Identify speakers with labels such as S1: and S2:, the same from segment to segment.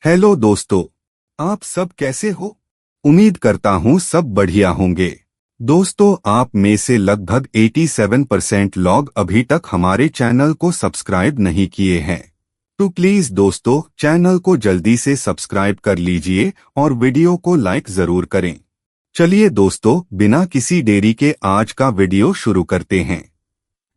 S1: Hello दोस्तों, आप सब कैसे हो? उम्मीद करता हूँ सब बढ़िया होंगे। दोस्तों, आप में से लगभग 87% लोग अभी तक हमारे चैनल को सब्सक्राइब नहीं किए हैं। तो प्लीज दोस्तों, चैनल को जल्दी से सब्सक्राइब कर लीजिए और वीडियो को लाइक जरूर करें। चलिए दोस्तों, बिना किसी देरी के आज का वीडियो शुरू करते हैं।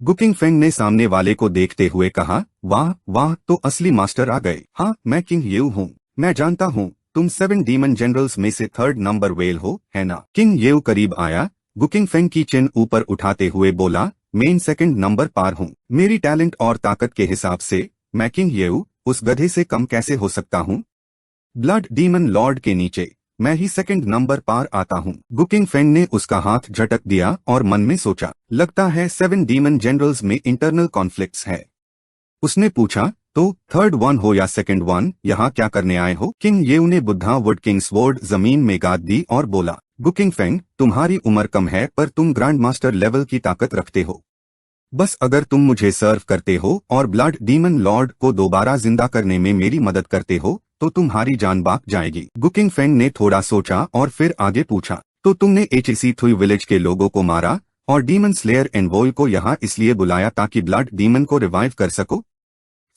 S1: गुकिंग फेंग ने सामने वाले को देखते हुए कहा, वाह वाह, तो असली मास्टर आ गए। हाँ, मैं किंग येऊ हूँ। मैं जानता हूँ तुम 7 डीमन जनरल्स में से 3rd नंबर वेल हो, है ना? किंग येऊ करीब आया, गुकिंग फेंग की चिन ऊपर उठाते हुए बोला, मैं 2nd नंबर पार हूँ। मेरी टैलेंट और ताकत के हिसाब से मैं किंग येऊ उस गधे से कम कैसे हो सकता हूँ? ब्लड डीमन लॉर्ड के नीचे मैं ही 2nd नंबर पार आता हूँ। गुकिंग फेंग ने उसका हाथ झटक दिया और मन में सोचा, लगता है 7 डीमन जनरल्स में इंटरनल कॉन्फ्लिक्ट्स है। उसने पूछा, तो 3rd वन हो या 2nd वन, यहाँ क्या करने आए हो? किंग येऊ ने बुद्धा वुड किंग स्वॉर्ड जमीन में गाद दी और बोला, गुकिंग फेंग, तुम्हारी उम्र कम है पर तुम ग्रैंड मास्टर लेवल की ताकत रखते हो। बस अगर तुम मुझे सर्व करते हो और ब्लड डीमन लॉर्ड को दोबारा जिंदा करने में मेरी मदद करते हो तो तुम्हारी जान बाक जाएगी। गुकिंग फेंग ने थोड़ा सोचा और फिर आगे पूछा, तो तुमने एचसी थुई विलेज के लोगों को मारा और डीमन स्लेयर एनवॉय को यहाँ इसलिए बुलाया ताकि ब्लड डीमन को रिवाइव कर सको?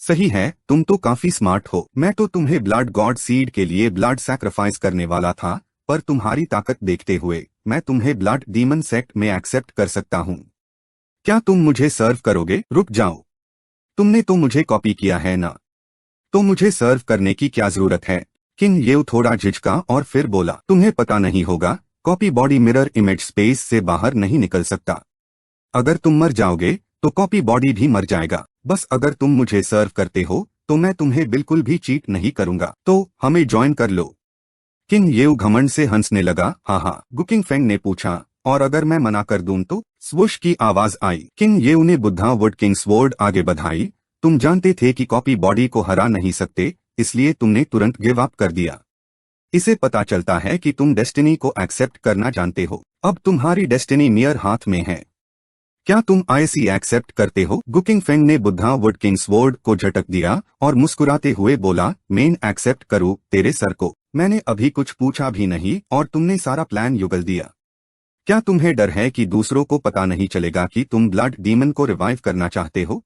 S1: सही है, तुम तो काफी स्मार्ट हो। मैं तो तुम्हें ब्लड गॉड सीड के लिए ब्लड सैक्रिफाइस करने वाला था, पर तुम्हारी ताकत देखते हुए मैं तुम्हें ब्लड डीमन सेक्ट में एक्सेप्ट कर सकता हूँ। क्या तुम मुझे सर्व करोगे? रुक जाओ, तुमने तो मुझे कॉपी किया है ना, तो मुझे सर्व करने की क्या जरूरत है? किंग येऊ थोड़ा झिझका और फिर बोला, तुम्हें पता नहीं होगा, copy body mirror image space से बाहर नहीं निकल सकता। अगर तुम मर जाओगे तो कॉपी बॉडी भी मर जाएगा। बस अगर तुम मुझे सर्व करते हो तो मैं तुम्हें बिल्कुल भी चीट नहीं करूंगा। तो हमें ज्वाइन कर लो। किंग येऊ घमंड से हंसने लगा। हाँ, गुकिंग फेंग ने पूछा, और अगर मैं मना कर दूं तो? स्वुश की आवाज आई। किंग येऊ ने बुद्धा वुड किंग स्वॉर्ड आगे बढ़ाई। तुम जानते थे कि कॉपी बॉडी को हरा नहीं सकते, इसलिए तुमने तुरंत गिव अप कर दिया। इसे पता चलता है कि तुम डेस्टिनी को एक्सेप्ट करना जानते हो। अब तुम्हारी डेस्टिनी मियर हाथ में है। क्या तुम आईसी एक्सेप्ट करते हो? गुकिंग फेंग ने बुद्धा वुड किंग स्वॉर्ड को झटक दिया और मुस्कुराते हुए बोला, मैं एक्सेप्ट करूं तेरे सर को? मैंने अभी कुछ पूछा भी नहीं और तुमने सारा प्लान युगल दिया। क्या तुम्हें डर है कि दूसरों को पता नहीं चलेगा कि तुम ब्लड डीमन को रिवाइव करना चाहते हो?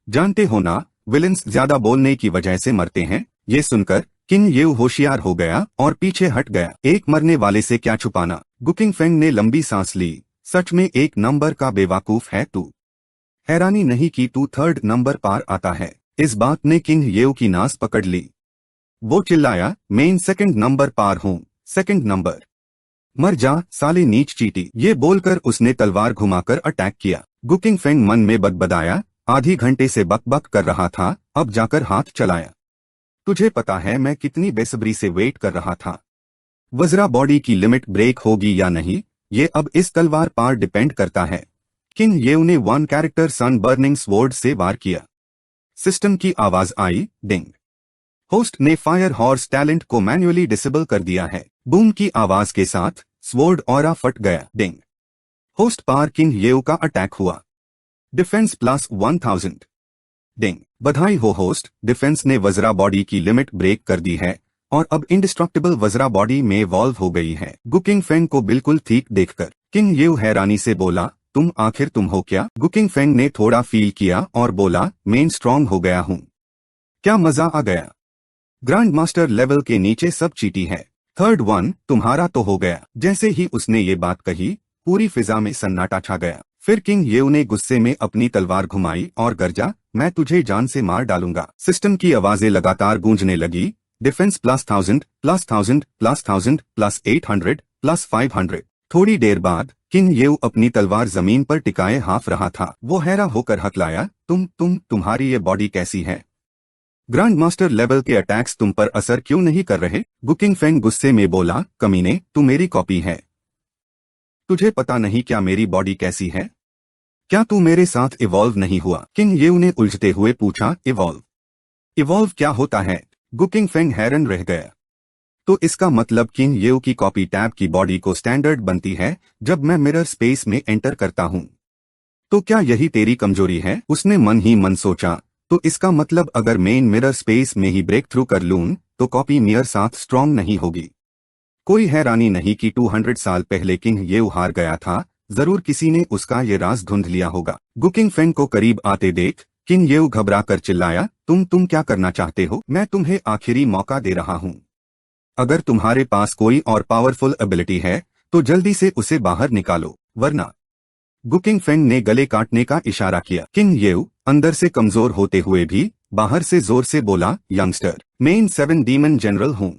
S1: जानते हो ना, विलेंस ज्यादा बोलने की वजह से मरते हैं। ये सुनकर किंग येऊ होशियार हो गया और पीछे हट गया। एक मरने वाले से क्या छुपाना? गुकिंग फेंग ने लंबी सांस ली। सच में 1 नंबर का बेवकूफ है तू। हैरानी नहीं कि तू 3rd नंबर पार आता है। इस बात ने किंग येऊ की नास पकड़ ली। वो चिल्लाया, मैं 2nd नंबर पार हूँ। 2nd number? मर जा साले नीच चीटी। ये बोलकर उसने तलवार घुमाकर अटैक किया। गुकिंग फेंग मन में बदबदाया, आधी घंटे से बक कर रहा था, अब जाकर हाथ चलाया। तुझे पता है मैं कितनी बेसब्री से वेट कर रहा था। वज्रा बॉडी की लिमिट ब्रेक होगी या नहीं, ये अब इस तलवार पर डिपेंड करता है। किंग येऊ ने 1 कैरेक्टर सन बर्निंग स्वॉर्ड से वार किया। सिस्टम की आवाज आई, डिंग। होस्ट ने फायर हॉर्स टैलेंट को मैन्युअली डिसेबल कर दिया है। बूम की आवाज के साथ स्वॉर्ड ऑरा फट गया। डिंग। होस्ट पार किंग येऊ का अटैक हुआ। Defence plus 1000। डिंग। बधाई हो होस्ट, डिफेंस ने वज्रा बॉडी की लिमिट ब्रेक कर दी है और अब इंडिस्ट्रक्टिबल वज्रा बॉडी में इवॉल्व हो गई है। गुकिंग फेंग को बिल्कुल ठीक देखकर किंग येऊ हैरानी से बोला, तुम आखिर तुम हो क्या? गुकिंग फेंग ने थोड़ा फील किया और बोला, मैं स्ट्रांग हो गया हूँ। क्या मजा आ गया? ग्रैंड मास्टर लेवल के नीचे सब चीटी है। 3rd वन तुम्हारा तो हो गया। जैसे ही उसने ये बात कही, पूरी फिजा में सन्नाटा छा गया। फिर किंग येऊ ने गुस्से में अपनी तलवार घुमाई और गरजा, मैं तुझे जान से मार डालूंगा। सिस्टम की आवाजें लगातार गूंजने लगी। Defence plus 1000 plus 1000 plus 1000 plus 800 plus 500। थोड़ी देर बाद किंग येऊ अपनी तलवार जमीन पर टिकाए हाफ रहा था। वो हैरा होकर हकलाया, तुम्हारी ये बॉडी कैसी है? ग्रैंड मास्टर लेवल के अटैक्स तुम पर असर क्यों नहीं कर रहे? गुकिंग फेंग गुस्से में बोला, कमीने, तू मेरी कॉपी है। तुझे पता नहीं क्या मेरी बॉडी कैसी है? क्या तू मेरे साथ इवॉल्व नहीं हुआ? किंग येऊ ने उलझते हुए पूछा, इवॉल्व क्या होता है? गुकिंग फेंग हैरान रह गया। तो इसका मतलब किंग येऊ की कॉपी टैब की बॉडी को स्टैंडर्ड बनती है जब मैं मिरर स्पेस में एंटर करता हूँ। तो क्या यही तेरी कमजोरी है? उसने मन ही मन सोचा, तो इसका मतलब अगर मैं मिरर स्पेस में ही ब्रेक थ्रू कर लूं तो कॉपी मियर साथ स्ट्रॉन्ग नहीं होगी। कोई हैरानी नहीं कि 200 साल पहले किंग येऊ हार गया था, जरूर किसी ने उसका ये राज ढूंढ लिया होगा। गुकिंग फेंग को करीब आते देख किंग येऊ घबरा कर चिल्लाया, तुम क्या करना चाहते हो? मैं तुम्हें आखिरी मौका दे रहा हूँ। अगर तुम्हारे पास कोई और पावरफुल एबिलिटी है तो जल्दी से उसे बाहर निकालो, वरना। गुकिंग फेंग ने गले काटने का इशारा किया। किंग येऊ अंदर से कमजोर होते हुए भी बाहर से जोर से बोला, यंगस्टर, मेन 7 डीमन जनरल हूँ।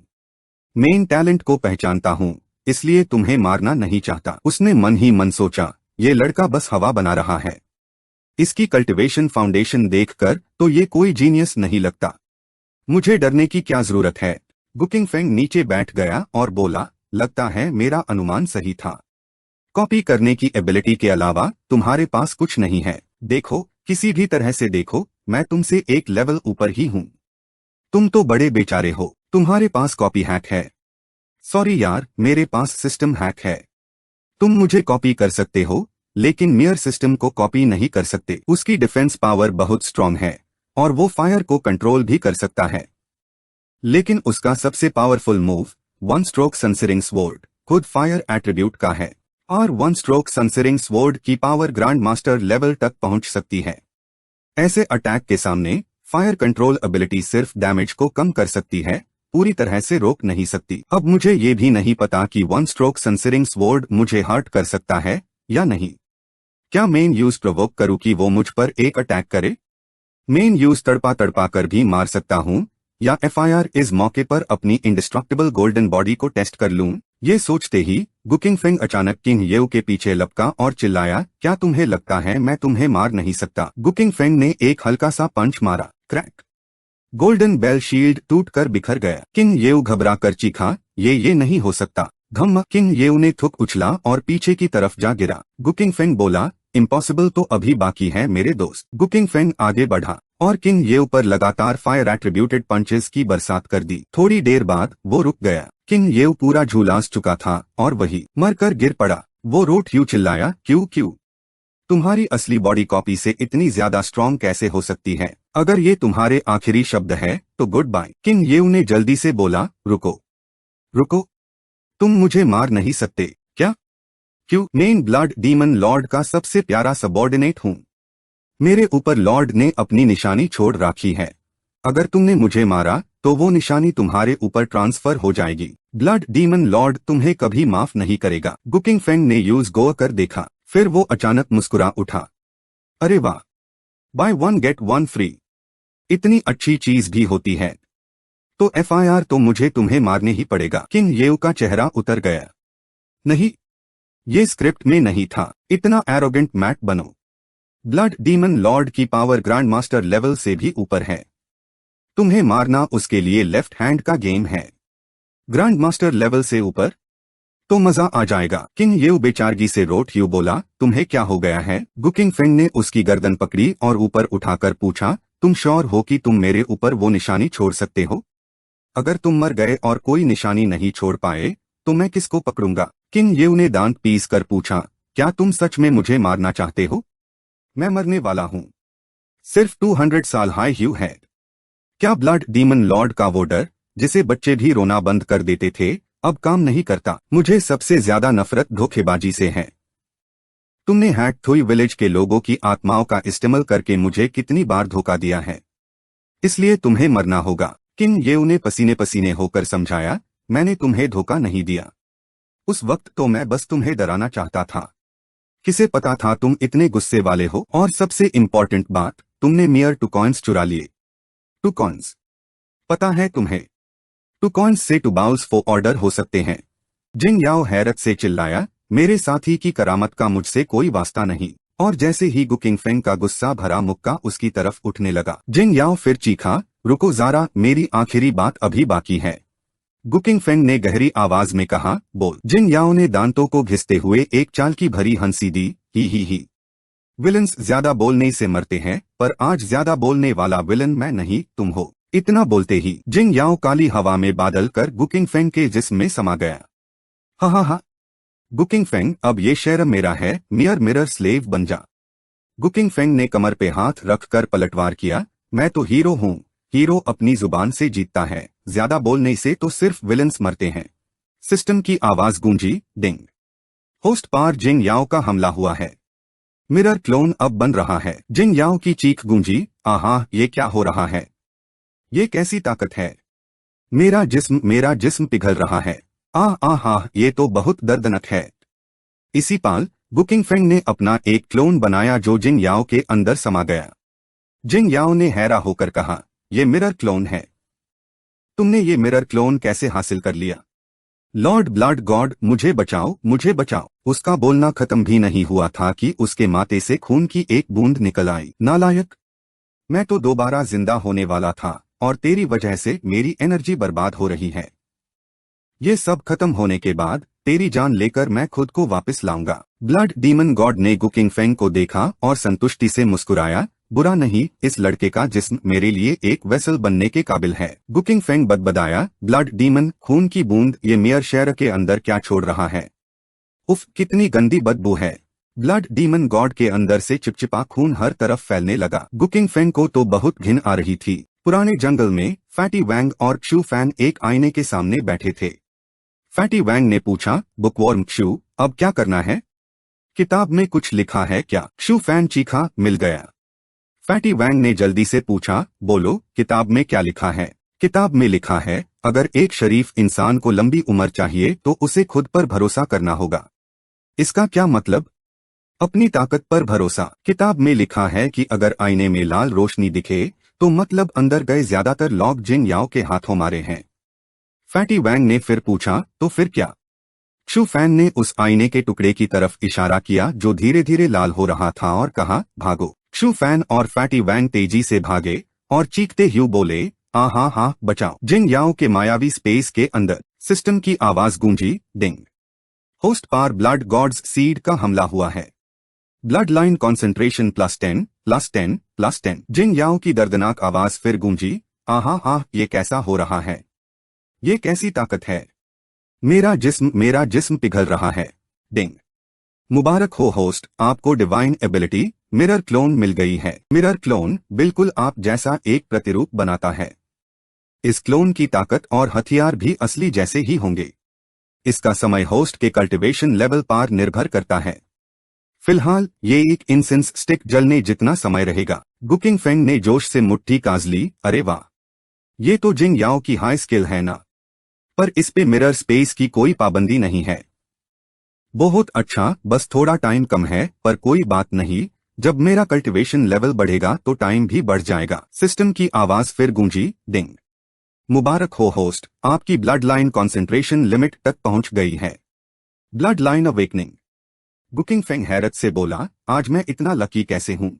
S1: मेन टैलेंट को पहचानता हूँ, इसलिए तुम्हें मारना नहीं चाहता। उसने मन ही मन सोचा, ये लड़का बस हवा बना रहा है। इसकी कल्टीवेशन फाउंडेशन देखकर तो ये कोई जीनियस नहीं लगता। मुझे डरने की क्या जरूरत है? गुकिंग फेंग नीचे बैठ गया और बोला, लगता है मेरा अनुमान सही था। कॉपी करने की एबिलिटी के अलावा तुम्हारे पास कुछ नहीं है। देखो, किसी भी तरह से देखो, मैं तुमसे एक लेवल ऊपर ही हूँ। तुम तो बड़े बेचारे हो, तुम्हारे पास कॉपी हैक है। सॉरी यार, मेरे पास सिस्टम हैक है। तुम मुझे कॉपी कर सकते हो, लेकिन मियर सिस्टम को कॉपी नहीं कर सकते। उसकी डिफेंस पावर बहुत स्ट्रांग है और वो फायर को कंट्रोल भी कर सकता है। लेकिन उसका सबसे powerful move one stroke sunsearing sword खुद फायर एट्रीब्यूट का है, और वन स्ट्रोक सनसरिंग स्वॉर्ड की पावर ग्रैंड मास्टर लेवल तक पहुंच सकती है। ऐसे अटैक के सामने फायर कंट्रोल एबिलिटी सिर्फ डैमेज को कम कर सकती है, पूरी तरह से रोक नहीं सकती। अब मुझे ये भी नहीं पता कि वन स्ट्रोक सनसरिंग स्वॉर्ड मुझे हर्ट कर सकता है या नहीं। क्या मेन यूज प्रोवोक करूं कि वो मुझ पर एक अटैक करे? मेन यूज तड़पा तड़पा कर भी मार सकता हूं, या FIR इस मौके पर अपनी इंडिस्ट्रक्टिबल गोल्डन बॉडी को टेस्ट कर लूं? ये सोचते ही गुकिंग फेंग अचानक किंग येऊ के पीछे लपका और चिल्लाया, क्या तुम्हें लगता है मैं तुम्हें मार नहीं सकता? गुकिंग फेंग ने एक हल्का सा पंच मारा, क्रैक। गोल्डन बेल शील्ड टूटकर बिखर गया। किंग येऊ घबरा कर चीखा, ये नहीं हो सकता। धम्म। किंग येऊ ने थुक उछला और पीछे की तरफ जा गिरा। गुकिंग फेंग बोला, इम्पॉसिबल तो अभी बाकी है मेरे दोस्त। गुकिंग फेंग आगे बढ़ा और किंग येऊ पर लगातार फायर एट्रीब्यूटेड पंचेस की बरसात कर दी। थोड़ी देर बाद वो रुक गया। किंग येऊ पूरा झुलास चुका था और वही मरकर गिर पड़ा। वो रोट यू चिल्लाया, क्यों? तुम्हारी असली बॉडी कॉपी से इतनी ज्यादा स्ट्रॉन्ग कैसे हो सकती है? अगर ये तुम्हारे आखिरी शब्द है तो गुड बाय। किंग येऊ ने जल्दी से बोला, रुको, तुम मुझे मार नहीं सकते क्या? क्यों? मेन ब्लड डीमन लॉर्ड का सबसे प्यारा सबॉर्डिनेट हूँ। मेरे ऊपर लॉर्ड ने अपनी निशानी छोड़ रखी है। अगर तुमने मुझे मारा तो वो निशानी तुम्हारे ऊपर ट्रांसफर हो जाएगी। ब्लड डीमन लॉर्ड तुम्हें कभी माफ नहीं करेगा। गुकिंग फेंग ने यूज गो कर देखा, फिर वो अचानक मुस्कुरा उठा, अरे वाह, बाय 1 गेट 1 फ्री, इतनी अच्छी चीज भी होती है। तो FIR तो मुझे तुम्हें मारने ही पड़ेगा। किंग येऊ का चेहरा उतर गया। नहीं, ये स्क्रिप्ट में नहीं था। इतना एरोगेंट मैट बनो। ब्लड डीमन लॉर्ड की पावर ग्रैंड मास्टर लेवल से भी ऊपर है। तुम्हें मारना उसके लिए लेफ्ट हैंड का गेम है। ग्रैंड मास्टर लेवल से ऊपर तो मजा आ जाएगा। किंग येऊ बेचारगी से रोट यू बोला, तुम्हें क्या हो गया है? गुकिंग फेंग ने उसकी गर्दन पकड़ी और ऊपर उठाकर पूछा, तुम श्योर हो कि तुम मेरे ऊपर वो निशानी छोड़ सकते हो? अगर तुम मर गए और कोई निशानी नहीं छोड़ पाए तो मैं किसको पकड़ूंगा? किंग येऊ ने दांत पीस कर पूछा, क्या तुम सच में मुझे मारना चाहते हो? मैं मरने वाला हूं। सिर्फ 200 साल हाई ह्यू है। क्या ब्लड डीमन लॉर्ड का वो डर जिसे बच्चे भी रोना बंद कर देते थे अब काम नहीं करता? मुझे सबसे ज्यादा नफरत धोखेबाजी से है। तुमने हैक थुई विलेज के लोगों की आत्माओं का इस्तेमाल करके मुझे कितनी बार धोखा दिया है, इसलिए तुम्हें मरना होगा। किंग येऊ ने पसीने पसीने होकर समझाया, मैंने तुम्हें धोखा नहीं दिया। उस वक्त तो मैं बस तुम्हें डराना चाहता था। किसे पता था तुम इतने गुस्से वाले हो? और सबसे इम्पोर्टेंट बात, तुमने मियर 2 कॉइन्स चुरा लिए। 2 कॉइन्स, पता है तुम्हें? 2 कॉइन्स से 2 बाउल्स फॉर ऑर्डर हो सकते हैं। जिंग याओ हैरत से चिल्लाया, मेरे साथी की करामत का मुझसे कोई वास्ता नहीं। और जैसे ही गुकिंग फेंग का गुस्सा भरा मुक्का उसकी तरफ उठने लगा, जिंग याओ फिर चीखा, रुको ज़रा, मेरी आखिरी बात अभी बाकी है। गुकिंग फेंग ने गहरी आवाज में कहा, बोल। जिंग याओ ने दांतों को घिसते हुए एक चाल की भरी हंसी दी, ही। विलन्स ज्यादा बोलने से मरते हैं, पर आज ज्यादा बोलने वाला विलन मैं नहीं, तुम हो। इतना बोलते ही जिंग याओ काली हवा में बादल कर गुकिंग फेंग के जिस्म में समा गया। हा, गुकिंग फेंग, अब ये शहर मेरा है, मिरर स्लेव बन जा। गुकिंग फेंग ने कमर पे हाथ रखकर पलटवार किया, मैं तो हीरो हूँ, हीरो अपनी जुबान से जीतता है, ज्यादा बोलने से तो सिर्फ विलन्स मरते हैं। सिस्टम की आवाज गूंजी, डिंग। होस्ट पार जिंग याओ का हमला हुआ है। मिरर क्लोन अब बन रहा है। जिंग याओ की चीख गूंजी, आहा, ये क्या हो रहा है? ये कैसी ताकत है? मेरा जिस्म पिघल रहा है। हा, ये तो बहुत दर्दनाक है। इसी पाल गुकिंग फेंग ने अपना एक क्लोन बनाया जो जिंग याओ के अंदर समा गया। जिंग याओ ने हैरा होकर कहा, ये मिरर क्लोन है। तुमने ये मिरर क्लोन कैसे हासिल कर लिया? लॉर्ड ब्लड गॉड, मुझे बचाओ, मुझे बचाओ। उसका बोलना खत्म भी नहीं हुआ था कि उसके माथे से खून की एक बूंद निकल आई। नालायक, मैं तो दोबारा जिंदा होने वाला था और तेरी वजह से मेरी एनर्जी बर्बाद हो रही है। ये सब खत्म होने के बाद तेरी जान लेकर मैं खुद को वापस लाऊंगा। ब्लड डीमन गॉड ने गुकिंग फेंग को देखा और संतुष्टि से मुस्कुराया, बुरा नहीं, इस लड़के का जिस्म मेरे लिए एक वेसल बनने के काबिल है। गुकिंग फेंग बदबदाया, ब्लड डीमन, खून की बूंद ये मेयर शहर के अंदर क्या छोड़ रहा है? उफ, कितनी गंदी बदबू है। ब्लड डीमन गॉड के अंदर से चिपचिपा खून हर तरफ फैलने लगा। गुकिंग फेंग को तो बहुत घिन आ रही थी। पुराने जंगल में फैटी वैंग और क्षू फैन एक आईने के सामने बैठे थे। फैटी वैंग ने पूछा, बुकवर्म क्षू, अब क्या करना है? किताब में कुछ लिखा है क्या? क्षू फैन चीखा, मिल गया। फैटी वैंग ने जल्दी से पूछा, बोलो, किताब में क्या लिखा है? किताब में लिखा है, अगर एक शरीफ इंसान को लंबी उम्र चाहिए तो उसे खुद पर भरोसा करना होगा। इसका क्या मतलब? अपनी ताकत पर भरोसा। किताब में लिखा है कि अगर आईने में लाल रोशनी दिखे तो मतलब अंदर गए ज्यादातर लोग जिंग याओ के हाथों मारे हैं। फैटी वैंग ने फिर पूछा, तो फिर क्या? क्षू फैन ने उस आईने के टुकड़े की तरफ इशारा किया जो धीरे धीरे लाल हो रहा था और कहा, भागो। क्षू फैन और फैटी वैंग तेजी से भागे और चीखते हुए बोले, हा, बचाओ। जिंग याओ के मायावी स्पेस के अंदर सिस्टम की आवाज गूंजी, डिंग। होस्ट पार ब्लड गॉड्स सीड का हमला हुआ है। ब्लड लाइन कॉन्सेंट्रेशन +10 जिंग याओ की दर्दनाक आवाज फिर गूंजी, आहा, ये कैसा हो रहा है? ये कैसी ताकत है? मेरा जिस्म पिघल रहा है। डिंग। मुबारक हो होस्ट, आपको डिवाइन एबिलिटी मिरर क्लोन मिल गई है। मिरर क्लोन बिल्कुल आप जैसा एक प्रतिरूप बनाता है। इस क्लोन की ताकत और हथियार भी असली जैसे ही होंगे। इसका समय होस्ट के कल्टीवेशन लेवल पर निर्भर करता है। फिलहाल ये एक इंसेंस स्टिक जलने जितना समय रहेगा। गुकिंग फेंग ने जोश से मुट्ठी काज ली, अरे वाह, ये तो जिंग याओ की हाई स्किल है ना। पर इस पे मिरर स्पेस की कोई पाबंदी नहीं है। बहुत अच्छा, बस थोड़ा टाइम कम है, पर कोई बात नहीं, जब मेरा कल्टीवेशन लेवल बढ़ेगा तो टाइम भी बढ़ जाएगा। सिस्टम की आवाज फिर गूंजी, डिंग। मुबारक हो होस्ट, आपकी ब्लड लाइन कॉन्सेंट्रेशन लिमिट तक पहुंच गई है। Bloodline awakening. गुकिंग फेंग हैरत से बोला, आज मैं इतना लकी कैसे हूं?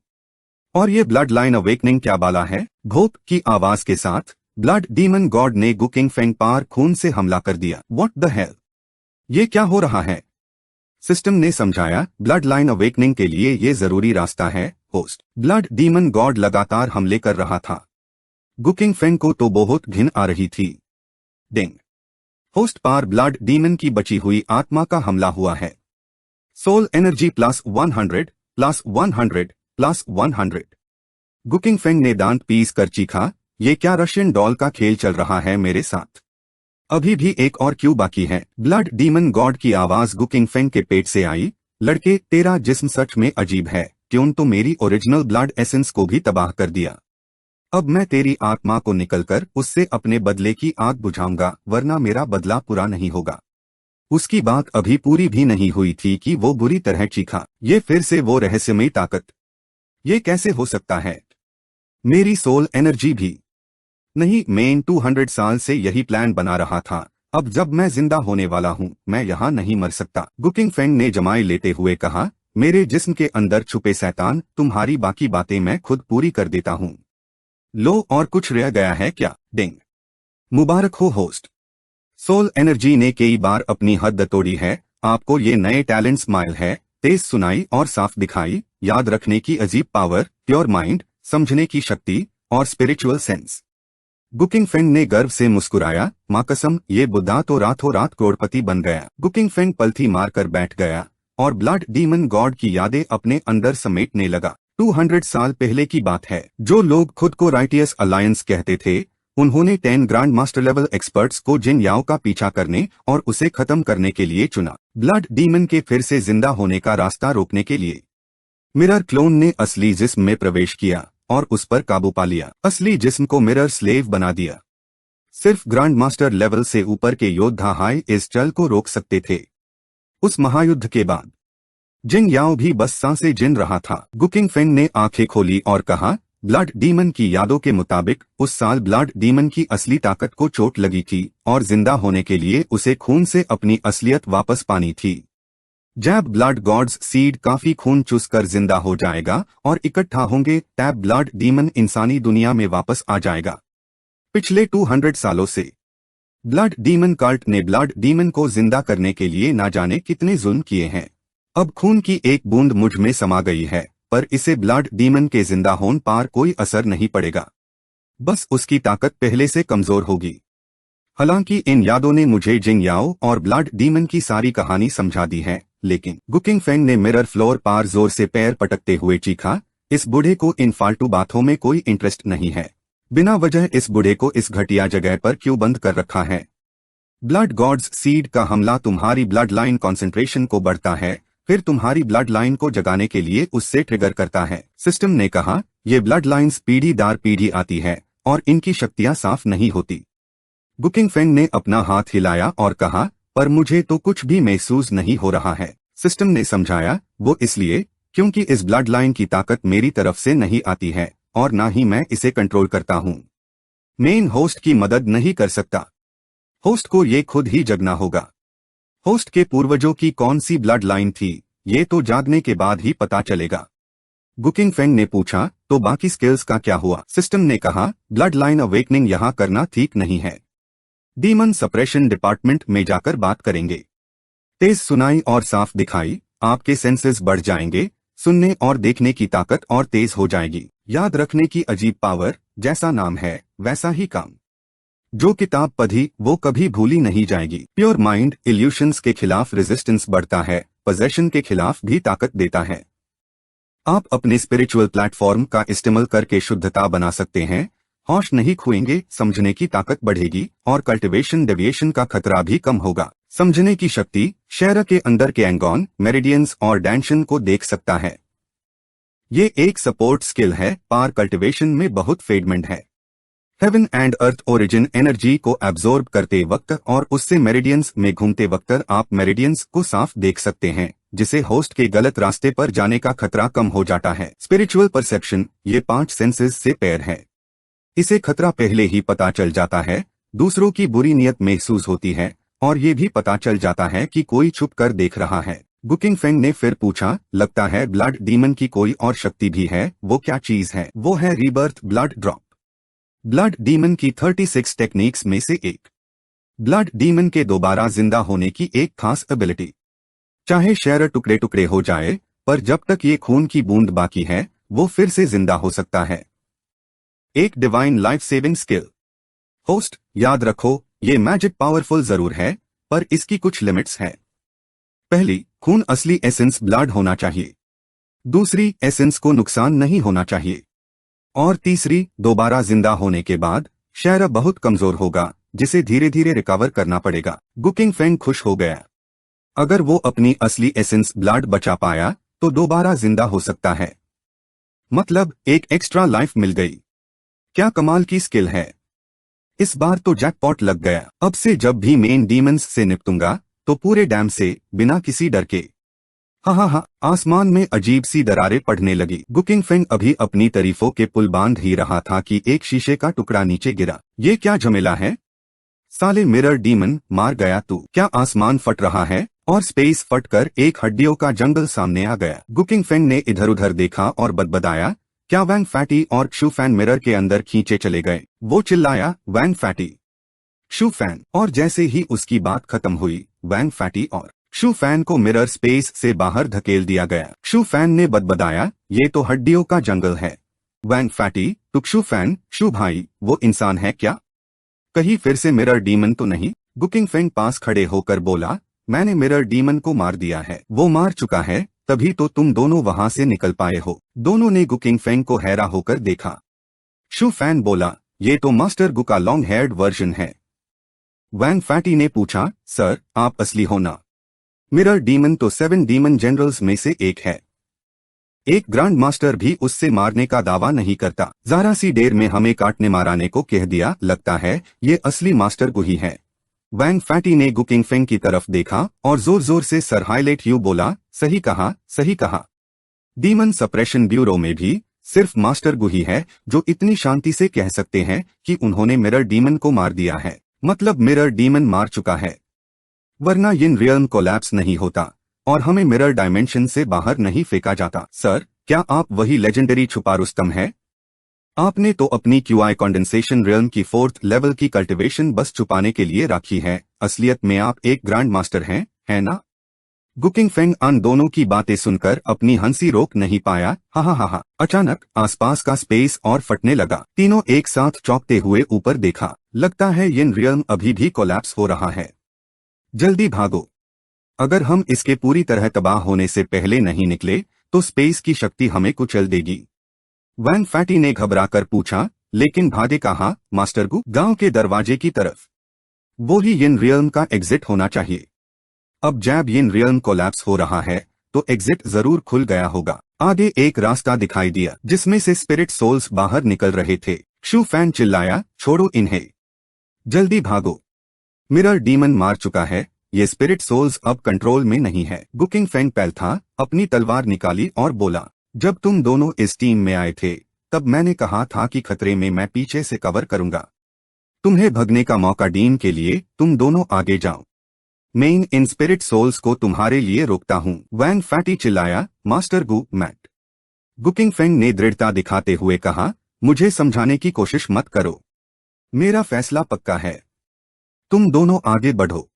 S1: और ये ब्लड लाइन अवेकनिंग क्या बाला है? भोप की आवाज के साथ ब्लड डीमन गॉड ने गुकिंग फेंग पार खून से हमला कर दिया। व्हाट द हेल, ये क्या हो रहा है? सिस्टम ने समझाया, ब्लड लाइन अवेकनिंग के लिए ये जरूरी रास्ता है होस्ट। ब्लड डीमन गॉड लगातार हमले कर रहा था। गुकिंग फेंग को तो बहुत घिन आ रही थी। डिंग। होस्ट पार ब्लड डीमन की बची हुई आत्मा का हमला हुआ है। सोल एनर्जी +100 गुकिंग फेंग ने दांत पीस कर चीखा, ये क्या रशियन डॉल का खेल चल रहा है मेरे साथ? अभी भी एक और क्यों बाकी है? ब्लड डीमन गॉड की आवाज गुकिंग फेंग के पेट से आई, लड़के, तेरा जिस्म सच में अजीब है। ट्यून तो मेरी ओरिजिनल ब्लड एसेंस को भी तबाह कर दिया। अब मैं तेरी आत्मा को निकलकर उससे अपने बदले की आग बुझाऊंगा, वरना मेरा बदला पूरा नहीं होगा। उसकी बात अभी पूरी भी नहीं हुई थी कि वो बुरी तरह चीखा, ये फिर से वो रहस्यमयी ताकत। ये कैसे हो सकता है? मेरी सोल एनर्जी भी नहीं। मैं 200 साल से यही प्लान बना रहा था। अब जब मैं जिंदा होने वाला हूँ, मैं यहाँ नहीं मर सकता। गुकिंग फेंग ने जमाई लेते हुए कहा, मेरे जिस्म के अंदर छुपे शैतान, तुम्हारी बाकी बातें मैं खुद पूरी कर देता हूँ। लो, और कुछ रह गया है क्या? डिंग। मुबारक हो होस्ट, सोल एनर्जी ने कई बार अपनी हद तोड़ी है। आपको ये नए टैलेंट स्माइल है, तेज सुनाई और साफ दिखाई, याद रखने की अजीब पावर, प्योर माइंड, समझने की शक्ति और स्पिरिचुअल सेंस। गुकिंग फेंग ने गर्व से मुस्कुराया, मां कसम, ये बुद्धा तो रातों रात करोड़पति बन गया। गुकिंग फेंग पलथी मारकर बैठ गया और ब्लड डीमन गॉड की यादें अपने अंदर समेटने लगा। 200 साल पहले की बात है। जो लोग खुद को राइटियस अलायंस कहते थे, उन्होंने 10 ग्रैंड मास्टर लेवल एक्सपर्ट्स को जिन याओ का पीछा करने और उसे खत्म करने के लिए चुना। ब्लड डीमन के फिर से जिंदा होने का रास्ता रोकने के लिए मिरर क्लोन ने असली जिस्म में प्रवेश किया और उस पर काबू पा लिया। असली जिस्म को मिरर स्लेव बना दिया। सिर्फ ग्रैंड मास्टर लेवल से ऊपर के योद्धा हाई इस चल को रोक सकते थे। उस महायुद्ध के बाद जिंग याओ भी बस सांसें गिन रहा था। गुकिंग फेंग ने आंखें खोली और कहा, ब्लड डीमन की यादों के मुताबिक उस साल ब्लड डीमन की असली ताकत को चोट लगी थी और जिंदा होने के लिए उसे खून से अपनी असलियत वापस पानी थी। जब ब्लड गॉड्स सीड काफी खून चूस कर जिंदा हो जाएगा और इकट्ठा होंगे, तब ब्लड डीमन इंसानी दुनिया में वापस आ जाएगा। पिछले 200 सालों से ब्लड डीमन कल्ट ने ब्लड डीमन को जिंदा करने के लिए ना जाने कितने जुल्म किए हैं। अब खून की एक बूंद मुझ में समा गई है, पर इसे ब्लड डीमन के जिंदा होने पर कोई असर नहीं पड़ेगा। बस उसकी ताकत पहले से कमजोर होगी। हालांकि इन यादों ने मुझे जिंग याओ और ब्लड डीमन की सारी कहानी समझा दी है, लेकिन गुकिंग फेंग ने मिरर फ्लोर पर जोर से पैर पटकते हुए चीखा, इस बूढ़े को इन फालतू बातों में कोई इंटरेस्ट नहीं है। बिना वजह इस बूढ़े को इस घटिया जगह पर क्यों बंद कर रखा है? ब्लड गॉड्स सीड का हमला तुम्हारी ब्लड लाइन कॉन्सेंट्रेशन को बढ़ता है, फिर तुम्हारी ब्लड लाइन को जगाने के लिए उससे ट्रिगर करता है। सिस्टम ने कहा, ये ब्लड लाइन्स पीढ़ी दर पीढ़ी आती है और इनकी शक्तियां साफ नहीं होती। गुकिंग फेंग ने अपना हाथ हिलाया और कहा, पर मुझे तो कुछ भी महसूस नहीं हो रहा है। सिस्टम ने समझाया, वो इसलिए क्योंकि इस ब्लड लाइन की ताकत मेरी तरफ से नहीं आती है और ना ही मैं इसे कंट्रोल करता हूँ। मेन होस्ट की मदद नहीं कर सकता। होस्ट को ये खुद ही जगना होगा। होस्ट के पूर्वजों की कौन सी ब्लड लाइन थी, ये तो जागने के बाद ही पता चलेगा। गुकिंग फेंग ने पूछा, तो बाकी स्किल्स का क्या हुआ? सिस्टम ने कहा, ब्लड लाइन अवेकनिंग यहाँ करना ठीक नहीं है। डीमन सप्रेशन डिपार्टमेंट में जाकर बात करेंगे। तेज सुनाई और साफ दिखाई, आपके सेंसेस बढ़ जाएंगे। सुनने और देखने की ताकत और तेज हो जाएगी। याद रखने की अजीब पावर, जैसा नाम है वैसा ही काम। जो किताब पढ़ी वो कभी भूली नहीं जाएगी। प्योर माइंड इल्यूशंस के खिलाफ रेजिस्टेंस बढ़ता है, पोजेशन के खिलाफ भी ताकत देता है। आप अपने स्पिरिचुअल प्लेटफॉर्म का इस्तेमाल करके शुद्धता बना सकते हैं। होश नहीं खोएंगे, समझने की ताकत बढ़ेगी और कल्टिवेशन डेविएशन का खतरा भी कम होगा। समझने की शक्ति शहर के अंदर के एंगॉन, मेरिडियंस और डेंशन को देख सकता है। ये एक सपोर्ट स्किल है, पर कल्टिवेशन में बहुत फेडमेंट है। Heaven and earth origin energy को एब्जॉर्ब करते वक्त और उससे मेरिडियंस में घूमते वक्त आप मेरिडियंस को साफ देख सकते हैं, जिसे होस्ट के गलत रास्ते पर जाने का खतरा कम हो जाता है। स्पिरिचुअल परसेप्शन ये 5 सेंसेस से पैर है। इसे खतरा पहले ही पता चल जाता है। दूसरों की बुरी नीयत महसूस होती है और ये भी पता चल जाता है कि कोई छुप कर देख रहा है। गुकिंग फेंग ने फिर पूछा, लगता है ब्लड डीमन की कोई और शक्ति भी है, वो क्या चीज है? वो है rebirth blood drop. Blood demon की 36 टेक्निक्स में से एक। ब्लड डीमन के दोबारा जिंदा होने की एक खास एबिलिटी। चाहे शहर टुकड़े टुकड़े हो जाए, पर जब तक ये खून की बूंद बाकी है, वो फिर से जिंदा हो सकता है। एक divine life saving skill. Host, याद रखो, ये मैजिक पावरफुल जरूर है, पर इसकी कुछ लिमिट्स है। पहली, खून असली एसेंस ब्लड होना चाहिए। दूसरी, एसेंस को नुकसान नहीं होना चाहिए। और तीसरी, दोबारा जिंदा होने के बाद शहर बहुत कमजोर होगा, जिसे धीरे धीरे रिकवर करना पड़ेगा। गुकिंग फेंग खुश हो गया। अगर वो अपनी असली एसेंस ब्लड बचा पाया तो दोबारा जिंदा हो सकता है। मतलब एक एक्स्ट्रा लाइफ मिल गई। क्या कमाल की स्किल है। इस बार तो जैकपॉट लग गया। अब से जब भी मेन डीमंस से निपटूंगा तो पूरे डैम से, बिना किसी डर के। हाँ, आसमान में अजीब सी दरारें पड़ने लगी। गुकिंग फेंग अभी अपनी तारीफों के पुल बांध ही रहा था कि एक शीशे का टुकड़ा नीचे गिरा। ये क्या झमेला है? साले मिरर डीमन, मार गया तू। क्या आसमान फट रहा है? और स्पेस फट कर एक हड्डियों का जंगल सामने आ गया। गुकिंग फेंग ने इधर उधर देखा और बदबदाया, क्या वैंग फैटी और शू फैन मिरर के अंदर खींचे चले गए? वो चिल्लाया, वैंग फैटी, शू फैन। और जैसे ही उसकी बात खत्म हुई, वैंग फैटी और शू फैन को मिरर स्पेस से बाहर धकेल दिया गया। शू फैन ने बदबदाया, ये तो हड्डियों का जंगल है। वैंग फैटी, तुक शू फैन, शू भाई, वो इंसान है क्या? कहीं फिर से मिरर डीमन तो नहीं? गुकिंग फेंग पास खड़े होकर बोला, मैंने मिरर डीमन को मार दिया है। वो मार चुका है, तभी तो तुम दोनों वहां से निकल पाए हो। दोनों ने गु किंगफेंग को हैरा होकर देखा। शू फैन बोला, ये तो मास्टर गु का लॉन्ग हेयर्ड वर्जन है। वैंग फैटी ने पूछा, सर आप असली हो ना? मिरर डीमन तो 7 डीमन जनरल्स में से एक है। एक ग्रैंड मास्टर भी उससे मारने का दावा नहीं करता। जरा सी देर में हमें काटने माराने को कह दिया, लगता है ये असली मास्टर गु ही है। वैंग फैटी ने गु किंगफेंग की तरफ देखा और जोर जोर से सर हाईलाइट यू बोला, सही कहा, सही कहा। डीमन सप्रेशन ब्यूरो में भी सिर्फ मास्टर गु ही है जो इतनी शांति से कह सकते हैं कि उन्होंने मिरर डीमन को मार दिया है। मतलब मिरर डीमन मार चुका है, वरना यिन रियल्म कोलैप्स नहीं होता और हमें मिरर डायमेंशन से बाहर नहीं फेंका जाता। सर, क्या आप वही लेजेंडरी छुपा रुस्तम है? आपने तो अपनी क्यूआई कंडेंसेशन रियल्म की 4th लेवल की कल्टीवेशन बस छुपाने के लिए रखी है। असलियत में आप एक ग्रैंड मास्टर हैं, है ना? गु किंगफेंग अन दोनों की बातें सुनकर अपनी हंसी रोक नहीं पाया। हा हा हा हा। अचानक आसपास का स्पेस और फटने लगा। तीनों एक साथ चौंकते हुए ऊपर देखा। लगता है यिन रियल्म अभी भी कोलैप्स हो रहा है। जल्दी भागो। अगर हम इसके पूरी तरह तबाह होने से पहले नहीं निकले तो स्पेस की शक्ति हमें कुचल देगी। वैंग फैटी ने घबराकर पूछा, लेकिन भागे कहाँ मास्टर गु? गांव के दरवाजे की तरफ। वो ही यिन रियल्म का एग्जिट होना चाहिए। अब जब यिन रियल्म कोलैप्स हो रहा है तो एग्जिट जरूर खुल गया होगा। आगे एक रास्ता दिखाई दिया जिसमें से स्पिरिट सोल्स बाहर निकल रहे थे। शू फैन चिल्लाया, छोड़ो इन्हें, जल्दी भागो। मिरर डीमन मार चुका है, ये स्पिरिट सोल्स अब कंट्रोल में नहीं है। गु किंगफेंग पैल था, अपनी तलवार निकाली और बोला, जब तुम दोनों इस टीम में आए थे तब मैंने कहा था कि खतरे में मैं पीछे से कवर करूंगा। तुम्हें भगने का मौका डीन के लिए तुम दोनों आगे जाओ। मैं इन स्पिरिट सोल्स को तुम्हारे लिए रोकता हूँ। वैंग फैटी चिल्लाया, मास्टर गु, मैट। गु किंगफेंग ने दृढ़ता दिखाते हुए कहा, मुझे समझाने की कोशिश मत करो, मेरा फैसला पक्का है। तुम दोनों आगे बढ़ो,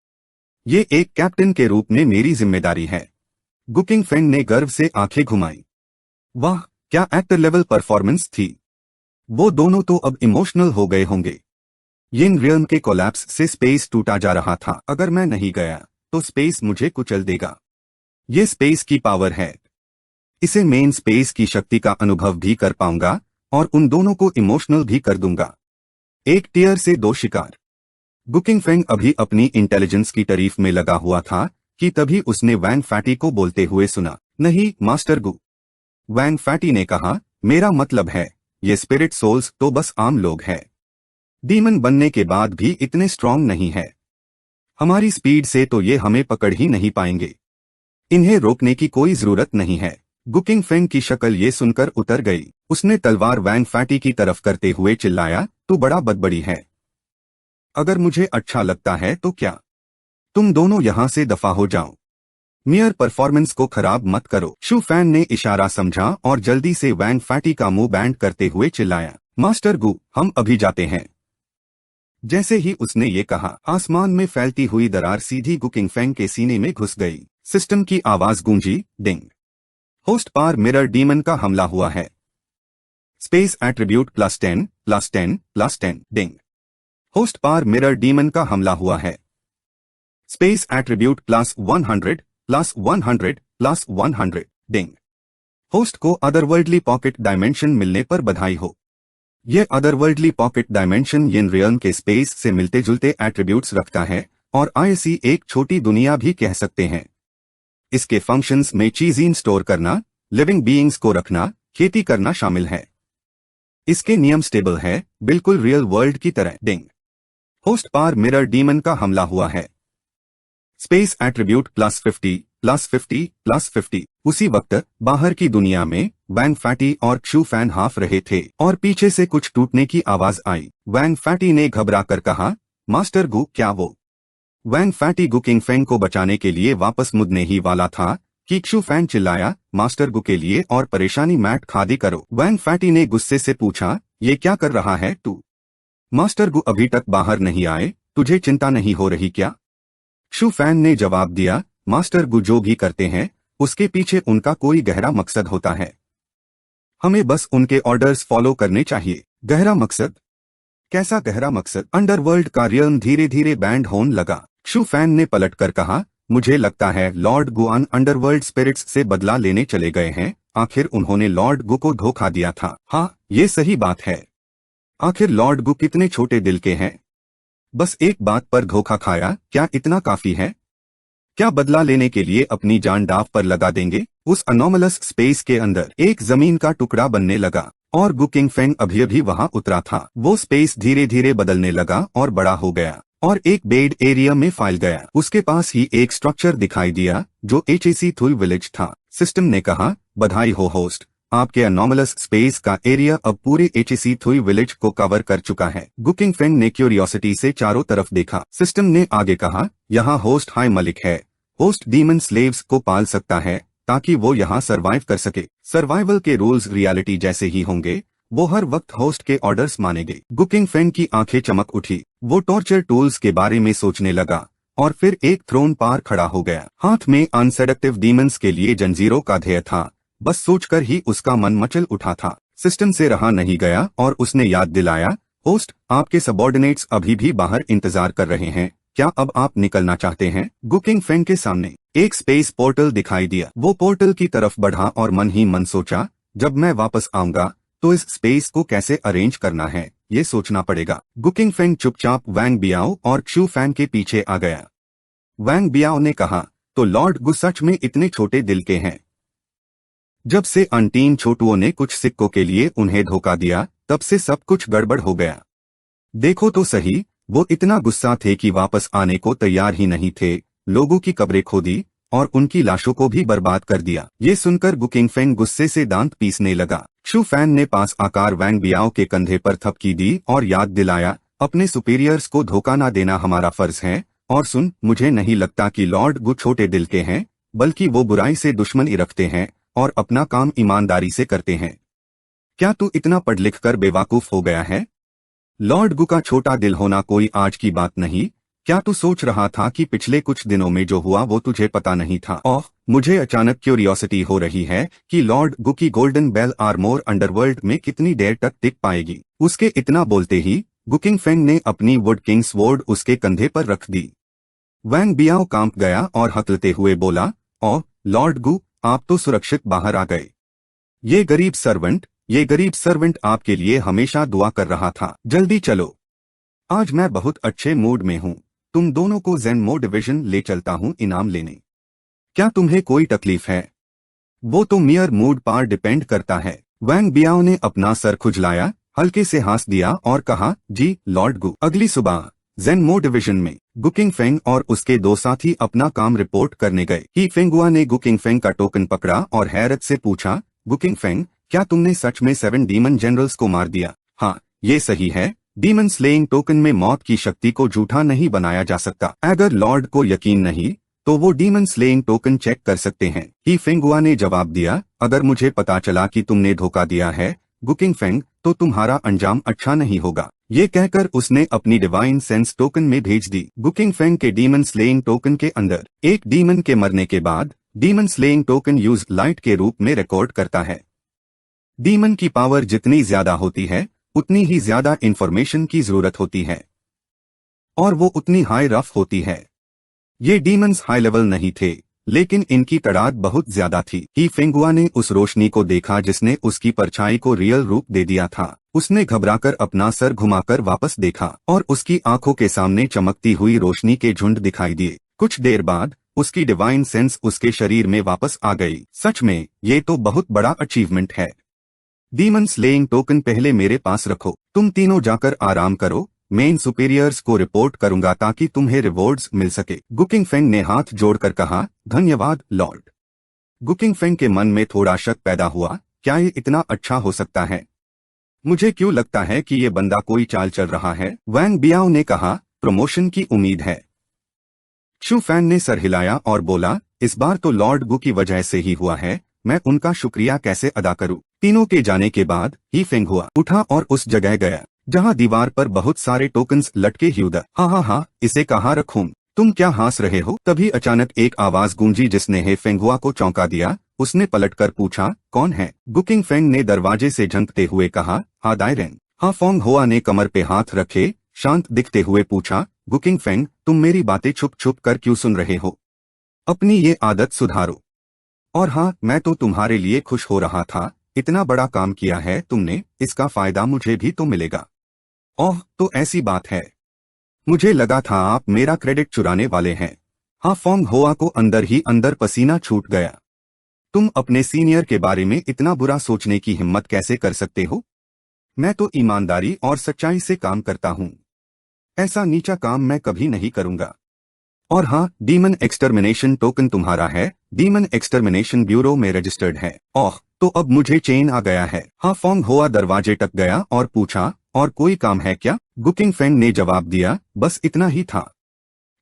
S1: ये एक कैप्टन के रूप में मेरी जिम्मेदारी है। गु किंगफेंग ने गर्व से आंखें घुमाई। वाह, क्या एक्टर लेवल परफॉर्मेंस थी। वो दोनों तो अब इमोशनल हो गए होंगे। यिन रियल्म के कोलैप्स से स्पेस टूटा जा रहा था। अगर मैं नहीं गया तो स्पेस मुझे कुचल देगा। ये स्पेस की पावर है, इसे मेन स्पेस की शक्ति का अनुभव भी कर पाऊंगा और उन दोनों को इमोशनल भी कर दूंगा। एक टीयर से 2 शिकार। गु किंगफेंग अभी अपनी इंटेलिजेंस की तारीफ में लगा हुआ था कि तभी उसने वैंग फैटी को बोलते हुए सुना, नहीं मास्टर गु। वैंग फैटी ने कहा, मेरा मतलब है ये स्पिरिट सोल्स तो बस आम लोग हैं, डीमन बनने के बाद भी इतने स्ट्रांग नहीं है। हमारी स्पीड से तो ये हमें पकड़ ही नहीं पाएंगे। इन्हें रोकने की कोई जरूरत नहीं है। गु किंगफेंग की शक्ल ये सुनकर उतर गई। उसने तलवार वैंग फैटी की तरफ करते हुए चिल्लाया, तू बड़ा बदबड़ी है। अगर मुझे अच्छा लगता है तो क्या? तुम दोनों यहां से दफा हो जाओ। मियर परफॉर्मेंस को खराब मत करो। शू फैन ने इशारा समझा और जल्दी से वैंग फैटी का मुंह बैंड करते हुए चिल्लाया, मास्टर गु, हम अभी जाते हैं। जैसे ही उसने ये कहा, आसमान में फैलती हुई दरार सीधी गु किंगफेंग के सीने में घुस गई। सिस्टम की आवाज गूंजी, डिंग। होस्ट पार मिरर डीमन का हमला हुआ है। स्पेस एट्रीब्यूट +10 +10 +10 डिंग। होस्ट पार मिरर डीमन का हमला हुआ है। स्पेस एट्रीब्यूट +100 +100 +100 डिंग। होस्ट को अदरवर्ल्डली पॉकेट डायमेंशन मिलने पर बधाई हो। यह अदरवर्ल्डली पॉकेट डायमेंशन यिन रियल्म के स्पेस से मिलते जुलते एट्रीब्यूट्स रखता है और आईसी एक छोटी दुनिया भी कह सकते हैं। इसके फंक्शंस में चीजें स्टोर करना, लिविंग बीइंग्स को रखना, खेती करना शामिल है। इसके नियम स्टेबल है, बिल्कुल रियल वर्ल्ड की तरह। डिंग। होस्ट पार मिरर डीमन का हमला हुआ है। Space attribute +50 +50 +50। उसी वक्त बाहर की दुनिया में वैंग फैटी और शू फैन हाफ रहे थे और पीछे से कुछ टूटने की आवाज आई। वैंग फैटी ने घबराकर कहा, मास्टर गु, क्या वो? वैंग फैटी गु किंगफेंग को बचाने के लिए वापस मुड़ने ही वाला था कि शू फैन चिल्लाया, मास्टर गु के लिए और परेशानी मैट खादी करो। वैंग फैटी ने गुस्से से पूछा, ये क्या कर रहा है तू? मास्टर गु अभी तक बाहर नहीं आए, तुझे चिंता नहीं हो रही क्या? शू फैन ने जवाब दिया, मास्टर गु जो भी करते हैं उसके पीछे उनका कोई गहरा मकसद होता है। हमें बस उनके ऑर्डर्स फॉलो करने चाहिए। गहरा मकसद? कैसा गहरा मकसद? अंडरवर्ल्ड का रियल्म धीरे धीरे बैंड होने लगा। शू फैन ने पलटकर कहा, मुझे लगता है लॉर्ड गुआन अंडरवर्ल्ड स्पिरिट्स से बदला लेने चले गए हैं। आखिर उन्होंने लॉर्ड गु को धोखा दिया था। हाँ, ये सही बात है। आखिर लॉर्ड गु कितने छोटे दिल के हैं। बस एक बात पर धोखा खाया, क्या इतना काफी है? क्या बदला लेने के लिए अपनी जान दांव पर लगा देंगे? उस अनोमलस स्पेस के अंदर एक जमीन का टुकड़ा बनने लगा और गु किंगफेंग अभी अभी वहां उतरा था। वो स्पेस धीरे धीरे बदलने लगा और बड़ा हो गया और एक बेड एरिया में फैल गया। उसके पास ही एक स्ट्रक्चर दिखाई दिया जो एचएसी थुई विलेज था। सिस्टम ने कहा, बधाई हो होस्ट, आपके अनोमलस स्पेस का एरिया अब पूरे एचएसी थुई विलेज को कवर कर चुका है। गु किंगफेंग ने क्यूरियोसिटी से चारों तरफ देखा। सिस्टम ने आगे कहा, यहाँ होस्ट हाई मलिक है। होस्ट डीमन स्लेव्स को पाल सकता है ताकि वो यहाँ सरवाइव कर सके। सर्वाइवल के रूल्स रियलिटी जैसे ही होंगे। वो हर वक्त होस्ट के ऑर्डर्स मानेंगे। गु किंगफेंग की आंखें चमक उठी। वो टॉर्चर टूल्स के बारे में सोचने लगा और फिर एक थ्रोन पार खड़ा हो गया। हाथ में अनसेडक्टिव डीमंस के लिए जंजीरों का ध्येय था। बस सोचकर ही उसका मन मचल उठा था। सिस्टम से रहा नहीं गया और उसने याद दिलाया, होस्ट, आपके सबॉर्डिनेट्स अभी भी बाहर इंतजार कर रहे हैं। क्या अब आप निकलना चाहते हैं? गु किंगफेंग के सामने एक स्पेस पोर्टल दिखाई दिया। वो पोर्टल की तरफ बढ़ा और मन ही मन सोचा, जब मैं वापस आऊंगा तो इस स्पेस को कैसे अरेंज करना है, ये सोचना पड़ेगा। गु किंगफेंग चुपचाप वैंग बियाओ और क्षू फैन के पीछे आ गया। वैंग बियाओ ने कहा, तो लॉर्ड गु सच में इतने छोटे दिल के हैं? जब से अनटीन छोटुओं ने कुछ सिक्कों के लिए उन्हें धोखा दिया, तब से सब कुछ गड़बड़ हो गया। देखो तो सही, वो इतना गुस्सा थे कि वापस आने को तैयार ही नहीं थे। लोगों की कब्रें खोदी और उनकी लाशों को भी बर्बाद कर दिया। ये सुनकर गु किंगफेंग गुस्से से दांत पीसने लगा। क्षू फैन ने पास आकार वैंग बियाओ के कंधे पर थपकी दी और याद दिलाया, अपने सुपीरियर्स को धोखा न देना हमारा फर्ज है। और सुन, मुझे नहीं लगता कि लॉर्ड गु छोटे दिल के हैं, बल्कि वो बुराई से दुश्मनी रखते हैं और अपना काम ईमानदारी से करते हैं। क्या तू इतना पढ़ लिख कर बेवकूफ हो गया है? लॉर्ड गु का छोटा दिल होना कोई आज की बात नहीं। क्या तू सोच रहा था कि पिछले कुछ दिनों में जो हुआ वो तुझे पता नहीं था? ओह, मुझे अचानक क्यूरियोसिटी हो रही है कि लॉर्ड गु की गोल्डन बेल आर्मोर अंडरवर्ल्ड में कितनी देर तक टिक पाएगी। उसके इतना बोलते ही गु किंगफेंग ने अपनी वुड किंग स्वॉर्ड उसके कंधे पर रख दी। वैंग बियाओ कांप गया और हकलते हुए बोला, ओह लॉर्ड गु, आप तो सुरक्षित बाहर आ गए। ये गरीब सर्वेंट आपके लिए हमेशा दुआ कर रहा था। जल्दी चलो, आज मैं बहुत अच्छे मूड में हूँ। तुम दोनों को ज़ेनमो डिवीजन ले चलता हूँ इनाम लेने। क्या तुम्हें कोई तकलीफ है? वो तो मियर मूड पर डिपेंड करता है। वैंग बियाओ ने अपना सर खुजलाया, हल्के से हंस दिया और कहा, जी लॉर्ड गु। अगली सुबह ज़ेनमो डिवीजन में गु किंगफेंग और उसके दो साथी अपना काम रिपोर्ट करने गए। ही फेंगुआ ने गु किंगफेंग का टोकन पकड़ा और हैरत से पूछा, गु किंगफेंग, क्या तुमने सच में 7 डीमन जनरल्स को मार दिया? हाँ, ये सही है। डीमन स्लेइंग टोकन में मौत की शक्ति को झूठा नहीं बनाया जा सकता। अगर लॉर्ड को यकीन नहीं तो वो डीमन स्लेइंग टोकन चेक कर सकते हैं। ही फेंगुआ ने जवाब दिया, अगर मुझे पता चला कि तुमने धोखा दिया है गु किंगफेंग, तो तुम्हारा अंजाम अच्छा नहीं होगा। ये कहकर उसने अपनी डिवाइन सेंस टोकन में भेज दी। गु किंगफेंग के डीमन स्लेइंग टोकन के अंदर एक डीमन के मरने के बाद demon slaying token use light के रूप में रिकॉर्ड करता है। डीमन की पावर जितनी ज्यादा होती है उतनी ही ज्यादा इंफॉर्मेशन की जरूरत होती है और वो उतनी हाई रफ होती है। ये डीमंस हाई लेवल नहीं थे, लेकिन इनकी तादाद बहुत ज्यादा थी। ही फेंगुआ ने उस रोशनी को देखा जिसने उसकी परछाई को रियल रूप दे दिया था। उसने घबराकर अपना सर घुमाकर वापस देखा और उसकी आंखों के सामने चमकती हुई रोशनी के झुंड दिखाई दिए। कुछ देर बाद उसकी डिवाइन सेंस उसके शरीर में वापस आ गई। सच में ये तो बहुत बड़ा अचीवमेंट है। डीमन स्लेइंग टोकन पहले मेरे पास रखो। तुम तीनों जाकर आराम करो। मेन सुपीरियर्स को रिपोर्ट करूंगा ताकि तुम्हें रिवॉर्ड्स मिल सके। गु किंगफेंग ने हाथ जोड़कर कहा, धन्यवाद लॉर्ड। गु किंगफेंग के मन में थोड़ा शक पैदा हुआ, क्या ये इतना अच्छा हो सकता है? मुझे क्यों लगता है कि ये बंदा कोई चाल चल रहा है? वैंग बियाओ ने कहा, प्रमोशन की उम्मीद है। क्षू फैन ने सर हिलाया और बोला, इस बार तो लॉर्ड गु की वजह से ही हुआ है। मैं उनका शुक्रिया कैसे अदा करूं? तीनों के जाने के बाद ही फेंगुआ उठा और उस जगह गया जहां दीवार पर बहुत सारे टोकन्स लटके ही उधर। हाँ, इसे कहाँ रखूं? तुम क्या हंस रहे हो? तभी अचानक एक आवाज गूंजी जिसने हे फेंगुआ को चौंका दिया। उसने पलटकर पूछा, कौन है? गु किंगफेंग ने दरवाजे से झंकते हुए कहा, हाँ दायरेन। हाँ फोंग हुआ ने कमर पे हाथ रखे शांत दिखते हुए पूछा, गु किंगफेंग, तुम मेरी बातें छुप छुप कर क्यों सुन रहे हो? अपनी ये आदत सुधारो। और हाँ, मैं तो तुम्हारे लिए खुश हो रहा था, इतना बड़ा काम किया है तुमने, इसका फायदा मुझे भी तो मिलेगा। ओह, तो ऐसी बात है। मुझे लगा था आप मेरा क्रेडिट चुराने वाले हैं। हाँ फोंग होआ को अंदर ही अंदर पसीना छूट गया। तुम अपने सीनियर के बारे में इतना बुरा सोचने की हिम्मत कैसे कर सकते हो? मैं तो ईमानदारी और सच्चाई से काम करता हूँ। ऐसा नीचा काम मैं कभी नहीं करूंगा। और हाँ, डीमन एक्सटर्मिनेशन टोकन तुम्हारा है, डीमन एक्सटर्मिनेशन ब्यूरो में रजिस्टर्ड है। ओह, तो अब मुझे चेन आ गया है। हाँ फोंग होआ दरवाजे तक गया और पूछा, और कोई काम है क्या? गुकिंग फेंग ने जवाब दिया, बस इतना ही था।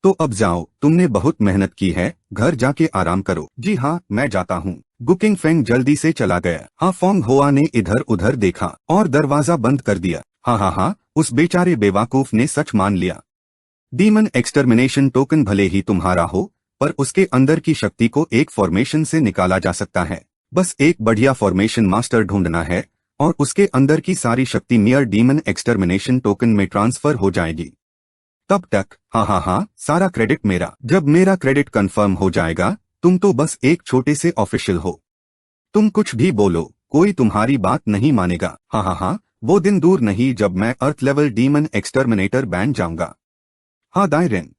S1: तो अब जाओ, तुमने बहुत मेहनत की है, घर जाके आराम करो। जी हाँ, मैं जाता हूँ। गुकिंग फेंग जल्दी से चला गया। हाँ फोंग होआ ने इधर उधर देखा और दरवाजा बंद कर दिया। हाँ, उस बेचारे बेवकूफ ने सच मान लिया। डीमन एक्सटर्मिनेशन टोकन भले ही तुम्हारा हो, पर उसके अंदर की शक्ति को एक फॉर्मेशन से निकाला जा सकता है। बस एक बढ़िया फॉर्मेशन मास्टर ढूंढना है और उसके अंदर की सारी शक्ति नियर डीमन एक्सटर्मिनेशन टोकन में ट्रांसफर हो जाएगी। तब तक हाँ, सारा क्रेडिट मेरा। जब मेरा क्रेडिट कंफर्म हो जाएगा, तुम तो बस एक छोटे से ऑफिशियल हो। तुम कुछ भी बोलो, कोई तुम्हारी बात नहीं मानेगा। हाँ, वो दिन दूर नहीं जब मैं अर्थ लेवल डीमन एक्सटर्मिनेटर बन जाऊंगा। हाँ दायरेन।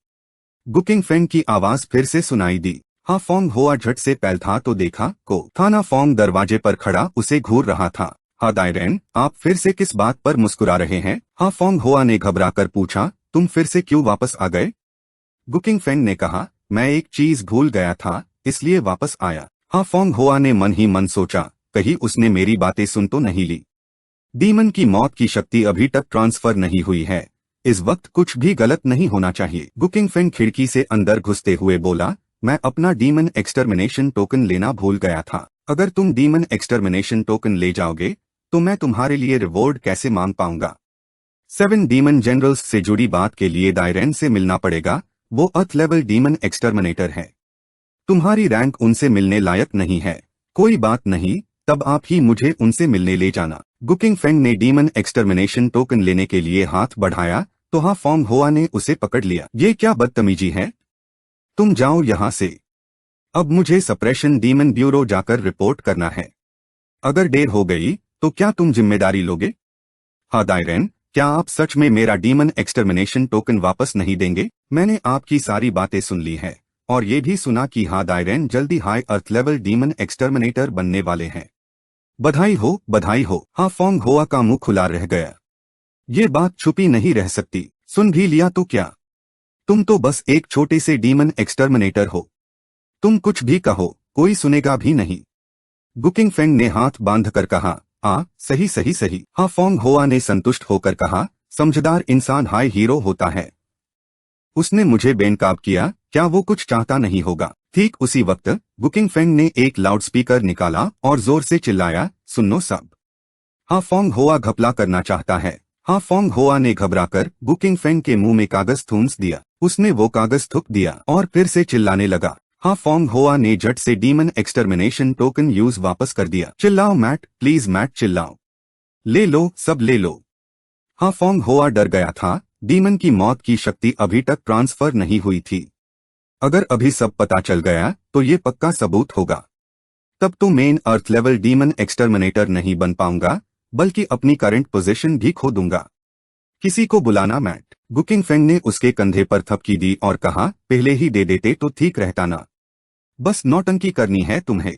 S1: गुकिंग फेंग की आवाज फिर से सुनाई दी। हाँ फोंग होआ झट से पैलथा तो देखा को थाना फोंग दरवाजे पर खड़ा उसे घूर रहा था। हाँ दायरेन, आप फिर से किस बात पर मुस्कुरा रहे हैं? हाँ फोंग होआ ने घबराकर पूछा, तुम फिर से क्यों वापस आ गए? गुकिंग फेंग ने कहा, मैं एक चीज भूल गया था, इसलिए वापस आया। हाँ फोंग होआ ने मन ही मन सोचा, कहीं उसने मेरी बातें सुन तो नहीं ली। डीमन की मौत की शक्ति अभी तक ट्रांसफर नहीं हुई है, इस वक्त कुछ भी गलत नहीं होना चाहिए। गुकिंग फेंग खिड़की से अंदर घुसते हुए बोला, मैं अपना डीमन एक्सटर्मिनेशन टोकन लेना भूल गया था। अगर तुम डीमन एक्सटर्मिनेशन टोकन ले जाओगे, तो मैं तुम्हारे लिए रिवॉर्ड कैसे मांग पाऊंगा? 7 डीमन जनरल्स से जुड़ी बात के लिए दायरेन से मिलना पड़ेगा, वो अर्थ लेवल डीमन एक्सटर्मिनेटर है। तुम्हारी रैंक उनसे मिलने लायक नहीं है। कोई बात नहीं, तब आप ही मुझे उनसे मिलने ले जाना। गुकिंग फेंग ने डीमन एक्सटर्मिनेशन टोकन लेने के लिए हाथ बढ़ाया, तो हाँ फोंग होआ ने उसे पकड़ लिया। ये क्या बदतमीजी है? तुम जाओ यहाँ से। अब मुझे सप्रेशन डीमन ब्यूरो जाकर रिपोर्ट करना है। अगर देर हो गई, तो क्या तुम जिम्मेदारी लोगे? हाँ दायरेन, क्या आप सच में मेरा डीमन एक्सटर्मिनेशन टोकन वापस नहीं देंगे? मैंने आपकी सारी बातें सुन ली है, और ये भी सुना कि हाँ दायरेन जल्दी हाई अर्थ लेवल डीमन एक्सटर्मिनेटर बनने वाले हैं। बधाई हो, बधाई हो। हाँ फोंग होआ का मुंह खुला रह गया। ये बात छुपी नहीं रह सकती, सुन भी लिया तो क्या? तुम तो बस एक छोटे से डीमन एक्सटर्मिनेटर हो। तुम कुछ भी कहो, कोई सुनेगा भी नहीं। गुकिंग फेंग ने हाथ बांध कर कहा, सही। हाँ फोंग होआ ने संतुष्ट होकर कहा, समझदार इंसान हाई हीरो होता है। उसने मुझे बेनकाब किया, क्या वो कुछ चाहता नहीं होगा? ठीक उसी वक्त गुकिंग फेंग ने एक लाउडस्पीकर निकाला और जोर से चिल्लाया, सुनो सब। हाँ फोंग होआ घपला करना चाहता है। हाँ फोंग होआ ने घबराकर गुकिंग फेंग के मुंह में कागज थूंस दिया। उसने वो कागज थूक दिया और फिर से चिल्लाने लगा। हाँ फोंग होआ ने झट से डीमन एक्सटर्मिनेशन टोकन यूज वापस कर दिया। चिल्लाओ मैट, प्लीज मैट चिल्लाओ। ले लो, सब ले लो। हाँ फोंग होआ डर गया था, डीमन की मौत की शक्ति अभी तक ट्रांसफर नहीं हुई थी। अगर अभी सब पता चल गया, तो ये पक्का सबूत होगा। तब तो मेन अर्थ लेवल डीमन एक्सटर्मिनेटर नहीं बन पाऊंगा, बल्कि अपनी करंट पोजीशन भी खो दूंगा। किसी को बुलाना मैट। गुकिंग फेंग ने उसके कंधे पर थपकी दी और कहा, पहले ही दे देते तो ठीक रहता ना। बस नौटंकी करनी है तुम्हें।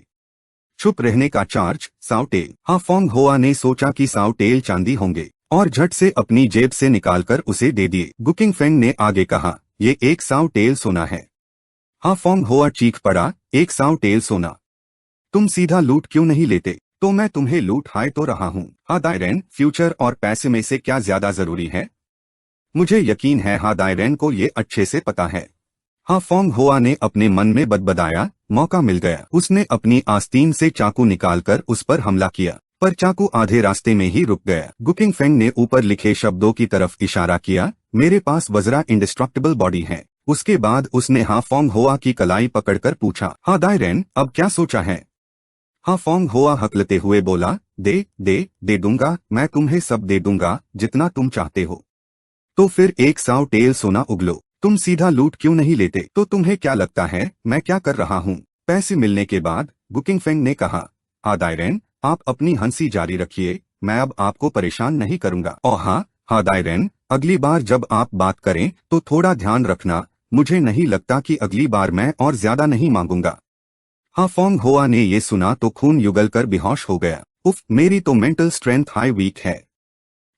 S1: चुप रहने का चार्ज, साउटेल। हाँ फोंग होआ ने सोचा कि साउटेल चांदी होंगे और झट से अपनी जेब से निकालकर उसे दे दिए। गुकिंग फेंग ने आगे कहा, ये एक साउटेल सोना है। हाँ फोंग होआ चीख पड़ा, एक साउटेल सोना? तुम सीधा लूट क्यों नहीं लेते? तो मैं तुम्हें लूट हाय तो रहा हूँ। हाँ दायरेन, फ्यूचर और पैसे में से क्या ज्यादा जरूरी है? मुझे यकीन है हाँ दायरेन को ये अच्छे से पता है। हाँ फोंग होआ ने अपने मन में बदबदाया, मौका मिल गया। उसने अपनी आस्तीन से चाकू निकालकर उस पर हमला किया, पर चाकू आधे रास्ते में ही रुक गया। गुकिंग फेंग ने ऊपर लिखे शब्दों की तरफ इशारा किया, मेरे पास वज्रा इंडेस्ट्रक्टिबल बॉडी है। उसके बाद उसने हाँ फोंग होआ की कलाई पकड़कर पूछा, हाँ दायरेन, अब क्या सोचा है? हाँ फोंग होआ हकलते हुए बोला, दे दूंगा, मैं तुम्हें सब दे दूंगा, जितना तुम चाहते हो। तो फिर एक साउटेल सोना उगलो। तुम सीधा लूट क्यों नहीं लेते? तो तुम्हें क्या लगता है मैं क्या कर रहा हूँ? पैसे मिलने के बाद गुकिंग फेंग ने कहा, हादायरेन, आप अपनी हंसी जारी रखिए, मैं अब आपको परेशान नहीं करूंगा। और हाँ हादायरेन, अगली बार जब आप बात करें तो थोड़ा ध्यान रखना, मुझे नहीं लगता कि अगली बार मैं और ज्यादा नहीं मांगूंगा। हाँ फोंग होआ ने ये सुना तो खून युगल कर बेहोश हो गया। उफ, मेरी तो मेंटल स्ट्रेंथ हाई वीक है,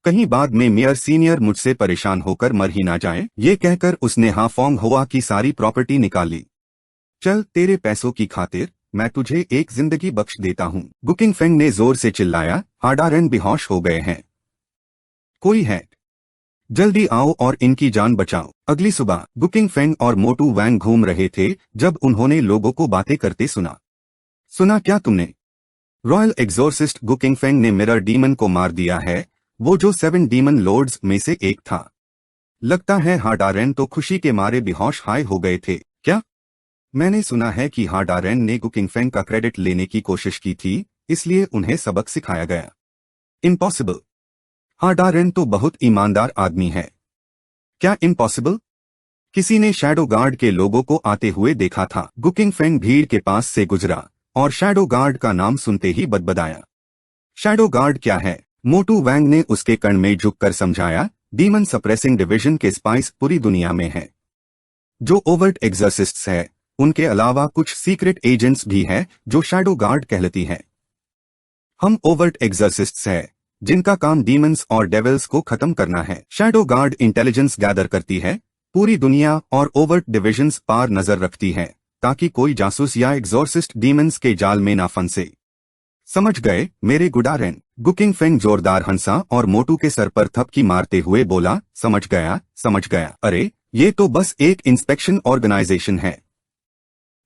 S1: कहीं बाद में मेयर सीनियर मुझसे परेशान होकर मर ही ना जाए। ये कहकर उसने हाँ फोंग होआ की सारी प्रॉपर्टी निकाली। चल, तेरे पैसों की खातिर मैं तुझे एक जिंदगी बख्श देता हूँ। गुकिंग फेंग ने जोर से चिल्लाया, हाडारेन बेहोश हो गए हैं, कोई है, जल्दी आओ और इनकी जान बचाओ। अगली सुबह गुकिंग फेंग और मोटू वैंग घूम रहे थे जब उन्होंने लोगों को बातें करते सुना। सुना क्या तुमने? रॉयल एग्जोर्सिस्ट गुकिंग फेंग ने मिरर डीमन को मार दिया है, वो जो 7 डीमन लॉर्ड्स में से एक था। लगता है हाडारेन तो खुशी के मारे बेहोश हाय हो गए थे। क्या? मैंने सुना है कि हाडारेन ने गुकिंग फेंग का क्रेडिट लेने की कोशिश की थी, इसलिए उन्हें सबक सिखाया गया। इम्पॉसिबल, हाडारेन तो बहुत ईमानदार आदमी है। क्या इम्पॉसिबल? किसी ने शैडो गार्ड के लोगों को आते हुए देखा था। गुकिंग फेंग भीड़ के पास से गुजरा और शैडो गार्ड का नाम सुनते ही बदबदाया। शैडो गार्ड क्या है? मोटू वैंग ने उसके कण में झुककर समझाया, डीमन सप्रेसिंग डिवीजन के स्पाइस पूरी दुनिया में है। जो ओवर्ट एग्जर्सिस्ट्स है, उनके अलावा कुछ सीक्रेट एजेंट्स भी है जो शैडो गार्ड कहलाती है। हम ओवर्ट एग्जर्सिस्ट्स है जिनका काम डीमंस और डेविल्स को खत्म करना है। शैडो गार्ड इंटेलिजेंस गैदर करती है, पूरी दुनिया और ओवर्ट डिविजन्स पर नजर रखती है ताकि कोई जासूस या एग्जॉर्सिस्ट डीमंस के जाल में ना फंसे। समझ गए मेरे गुडारेन? गुकिंग फेंग जोरदार हंसा और मोटू के सर पर थपकी मारते हुए बोला, समझ गया समझ गया। अरे ये तो बस एक इंस्पेक्शन ऑर्गेनाइजेशन है।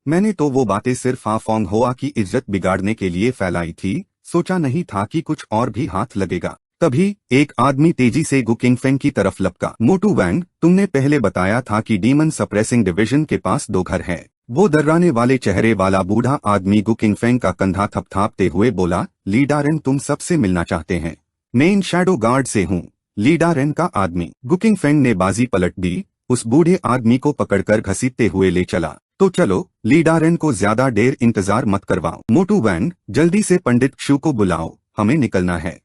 S1: मैंने तो वो बातें सिर्फ फोंग होआ की इज्जत बिगाड़ने के लिए फैलाई थी, सोचा नहीं था कि कुछ और भी हाथ लगेगा। तभी एक आदमी तेजी से गुकिंग फेंग की तरफ लपका। मोटू वैंग, तुमने पहले बताया था कि डीमन सप्रेसिंग डिवीजन के पास 2 घर हैं। वो दर्राने वाले चेहरे वाला बूढ़ा आदमी गुकिंग फेंग का कंधा थपथापते हुए बोला, लीडारेन तुम सबसे मिलना चाहते हैं? मेन शैडो गार्ड से हूँ, लीडारेन का आदमी। गुकिंग फेंग ने बाजी पलट दी, उस बूढ़े आदमी को पकड़कर घसीटते हुए ले चला। तो चलो, लीडारेन को ज्यादा देर इंतजार मत करवाओ। मोटू वैंग, जल्दी से पंडित क्षु को बुलाओ, हमें निकलना है।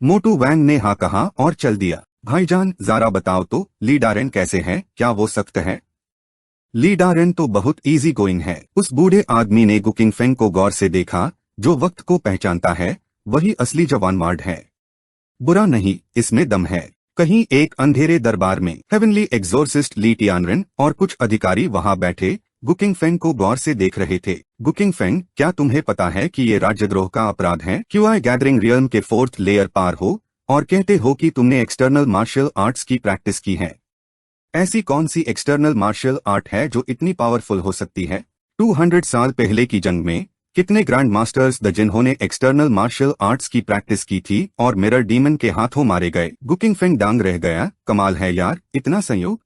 S1: मोटू वैंग ने हाँ कहा और चल दिया। भाईजान जरा बताओ तो, लीडारेन कैसे है? क्या वो सख्त है? लीडारेन तो बहुत इजी गोइंग है। उस बूढ़े आदमी ने गुकिंग फेंग को गौर से देखा, जो वक्त को पहचानता है वही असली जवान मार्ड है। बुरा नहीं, इसमें दम है। कहीं एक अंधेरे दरबार में हेवनली एग्जोर्सिस्ट ली टियानरेन और कुछ अधिकारी वहां बैठे गुकिंग फेंग को गौर से देख रहे थे। गुकिंग फेंग, क्या तुम्हें पता है कि ये राज्यद्रोह का अपराध है? क्यूआई गैदरिंग रियल्म के 4th लेयर पार हो और कहते हो कि तुमने एक्सटर्नल मार्शल आर्ट्स की प्रैक्टिस की है। ऐसी कौन सी एक्सटर्नल मार्शल आर्ट है जो इतनी पावरफुल हो सकती है? 200 साल पहले की जंग में कितने ग्रैंड मास्टर्स द जिन्होंने एक्सटर्नल मार्शल आर्ट्स की प्रैक्टिस की थी और मिरर डीमन के हाथों मारे गए। गुकिंग फेंग डांग रह गया, कमाल है यार, इतना संयोग।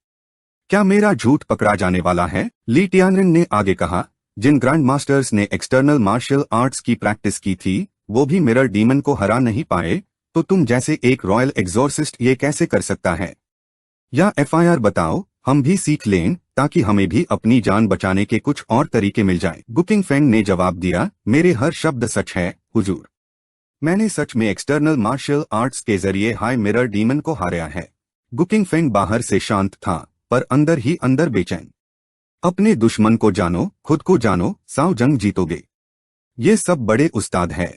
S1: क्या मेरा झूठ पकड़ा जाने वाला है? ली टियानरेन ने आगे कहा, जिन ग्रैंड मास्टर्स ने एक्सटर्नल मार्शल आर्ट्स की प्रैक्टिस की थी वो भी मिरर डीमन को हरा नहीं पाए, तो तुम जैसे एक रॉयल एग्जॉर्सिस्ट ये कैसे कर सकता है? या एफआईआर बताओ, हम भी सीख लें ताकि हमें भी अपनी जान बचाने के कुछ और तरीके मिल जाएं। गुकिंग फेंग ने जवाब दिया, मेरे हर शब्द सच है हुजूर। मैंने सच में एक्सटर्नल मार्शल आर्ट्स के जरिए हाई मिरर डीमन को हारा है। गुकिंग फेंग बाहर से शांत था पर अंदर ही अंदर बेचैन। अपने दुश्मन को जानो, खुद को जानो, साव जंग जीतोगे। ये सब बड़े उस्ताद है।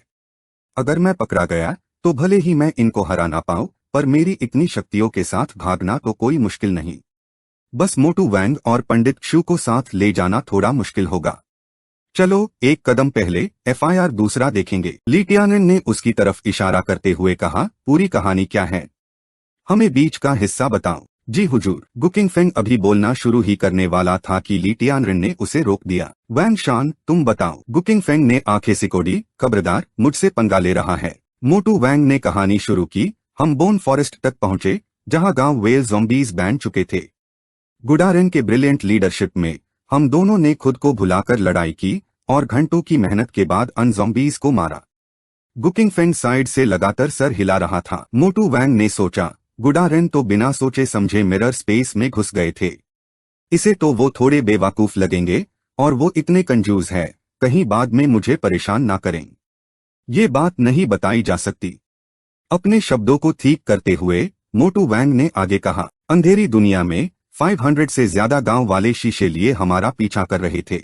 S1: अगर मैं पकड़ा गया तो भले ही मैं इनको हरा ना पाऊं, पर मेरी इतनी शक्तियों के साथ भागना तो कोई मुश्किल नहीं। बस मोटू वैंग और पंडित क्षु को साथ ले जाना थोड़ा मुश्किल होगा। चलो, एक कदम पहले एफआईआर दूसरा देखेंगे। ली टियानरेन ने उसकी तरफ इशारा करते हुए कहा, पूरी कहानी क्या है? हमें बीच का हिस्सा बताओ। जी हुजूर। गुकिंग फेंग अभी बोलना शुरू ही करने वाला था कि ली टियानरेन ने उसे रोक दिया। वैंग शान, तुम बताओ। गुकिंग फेंग ने आंखें सिकोड़ी, खबरदार, मुझसे पंगा ले रहा है। मोटू वैंग ने कहानी शुरू की, हम बोन फॉरेस्ट तक पहुंचे जहां गांव वेल ज़ॉम्बीज बैन चुके थे। गुडारेन के ब्रिलियंट लीडरशिप में हम दोनों ने खुद को भुलाकर लड़ाई की और घंटों की मेहनत के बाद अन ज़ॉम्बीज को मारा। गुकिंग फेंग साइड से लगातार सर हिला रहा था। मोटू वैंग ने सोचा, गुडारेन तो बिना सोचे समझे मिरर स्पेस में घुस गए थे। इसे तो वो थोड़े बेवकूफ लगेंगे, और वो इतने कंजूस है, कहीं बाद में मुझे परेशान ना करें। ये बात नहीं बताई जा सकती। अपने शब्दों को ठीक करते हुए मोटू वैंग ने आगे कहा, अंधेरी दुनिया में 500 से ज्यादा गांव वाले शीशे लिए हमारा पीछा कर रहे थे।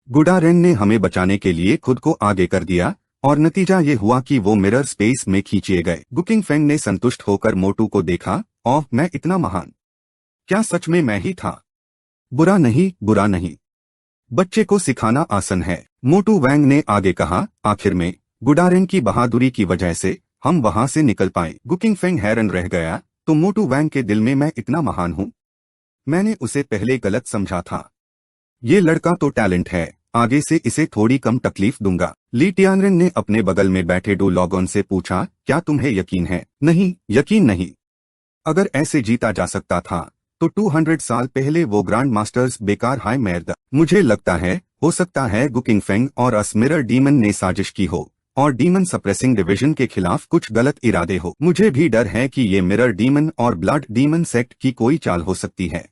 S1: गुडारेन ने हमें बचाने के लिए खुद को आगे कर दिया, और नतीजा ये हुआ कि वो मिरर स्पेस में खींचे गए। गुकिंग फेंग ने संतुष्ट होकर मोटू को देखा, ओह मैं इतना महान, क्या सच में मैं ही था? बुरा नहीं, बुरा नहीं, बच्चे को सिखाना आसान है, मोटू वैंग ने आगे कहा। आखिर में गुडारेन की बहादुरी की वजह से हम वहां से निकल पाए। गुकिंग फेंग हैरान रह गया, तो मोटू वैंग के दिल में मैं इतना महान हूँ? मैंने उसे पहले गलत समझा था। ये लड़का तो टैलेंट है, आगे से इसे थोड़ी कम तकलीफ दूंगा। ली टियानरेन ने अपने बगल में बैठे डू लॉगन से पूछा, क्या तुम्हें यकीन है? नहीं, यकीन नहीं। अगर ऐसे जीता जा सकता था तो 200 साल पहले वो ग्रैंड मास्टर्स बेकार हाय मैर्द। मुझे लगता है, हो सकता है गुकिंग फेंग और अस मिरर डीमन ने साजिश की हो, और डीमन सप्रेसिंग डिवीजन के खिलाफ कुछ गलत इरादे हो। मुझे भी डर है कि ये मिरर डीमन और ब्लड डीमन सेक्ट की कोई चाल हो सकती है।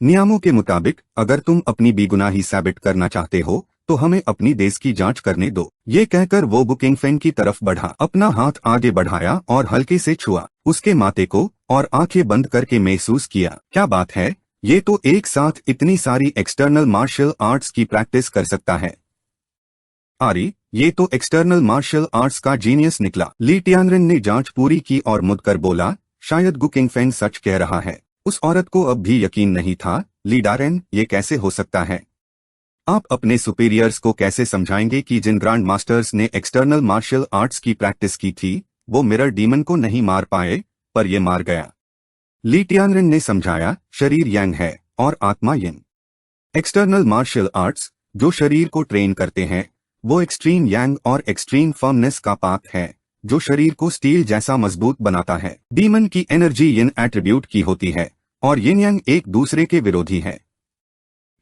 S1: नियमों के मुताबिक अगर तुम अपनी बेगुनाही साबित करना चाहते हो तो हमें अपनी देश की जांच करने दो। ये कहकर वो गुकिंग फेंग की तरफ बढ़ा, अपना हाथ आगे बढ़ाया और हल्के से छुआ उसके माथे को, और आंखें बंद करके महसूस किया। क्या बात है, ये तो एक साथ इतनी सारी एक्सटर्नल मार्शल आर्ट्स की प्रैक्टिस कर सकता है। आरी, ये तो एक्सटर्नल मार्शल आर्ट्स का जीनियस निकला। ली टियानरेन ने जांच पूरी की और मुड़कर बोला, शायद गुकिंग फेंग सच कह रहा है। उस औरत को अब भी यकीन नहीं था। ली डारेन, ये कैसे हो सकता है? आप अपने सुपीरियर्स को कैसे समझाएंगे कि जिन ग्रैंड मास्टर्स ने एक्सटर्नल मार्शल आर्ट्स की प्रैक्टिस की थी वो मिरर डीमन को नहीं मार पाए, पर ये मार गया? ली टियानरेन ने समझाया, शरीर यांग है और आत्मा यिन। एक्सटर्नल मार्शल आर्ट्स जो शरीर को ट्रेन करते हैं वो एक्सट्रीम यांग और एक्सट्रीम फर्मनेस का पाथ है, जो शरीर को स्टील जैसा मजबूत बनाता है। डीमन की एनर्जी यिन एट्रीब्यूट की होती है, और यिन यांग एक दूसरे के विरोधी है।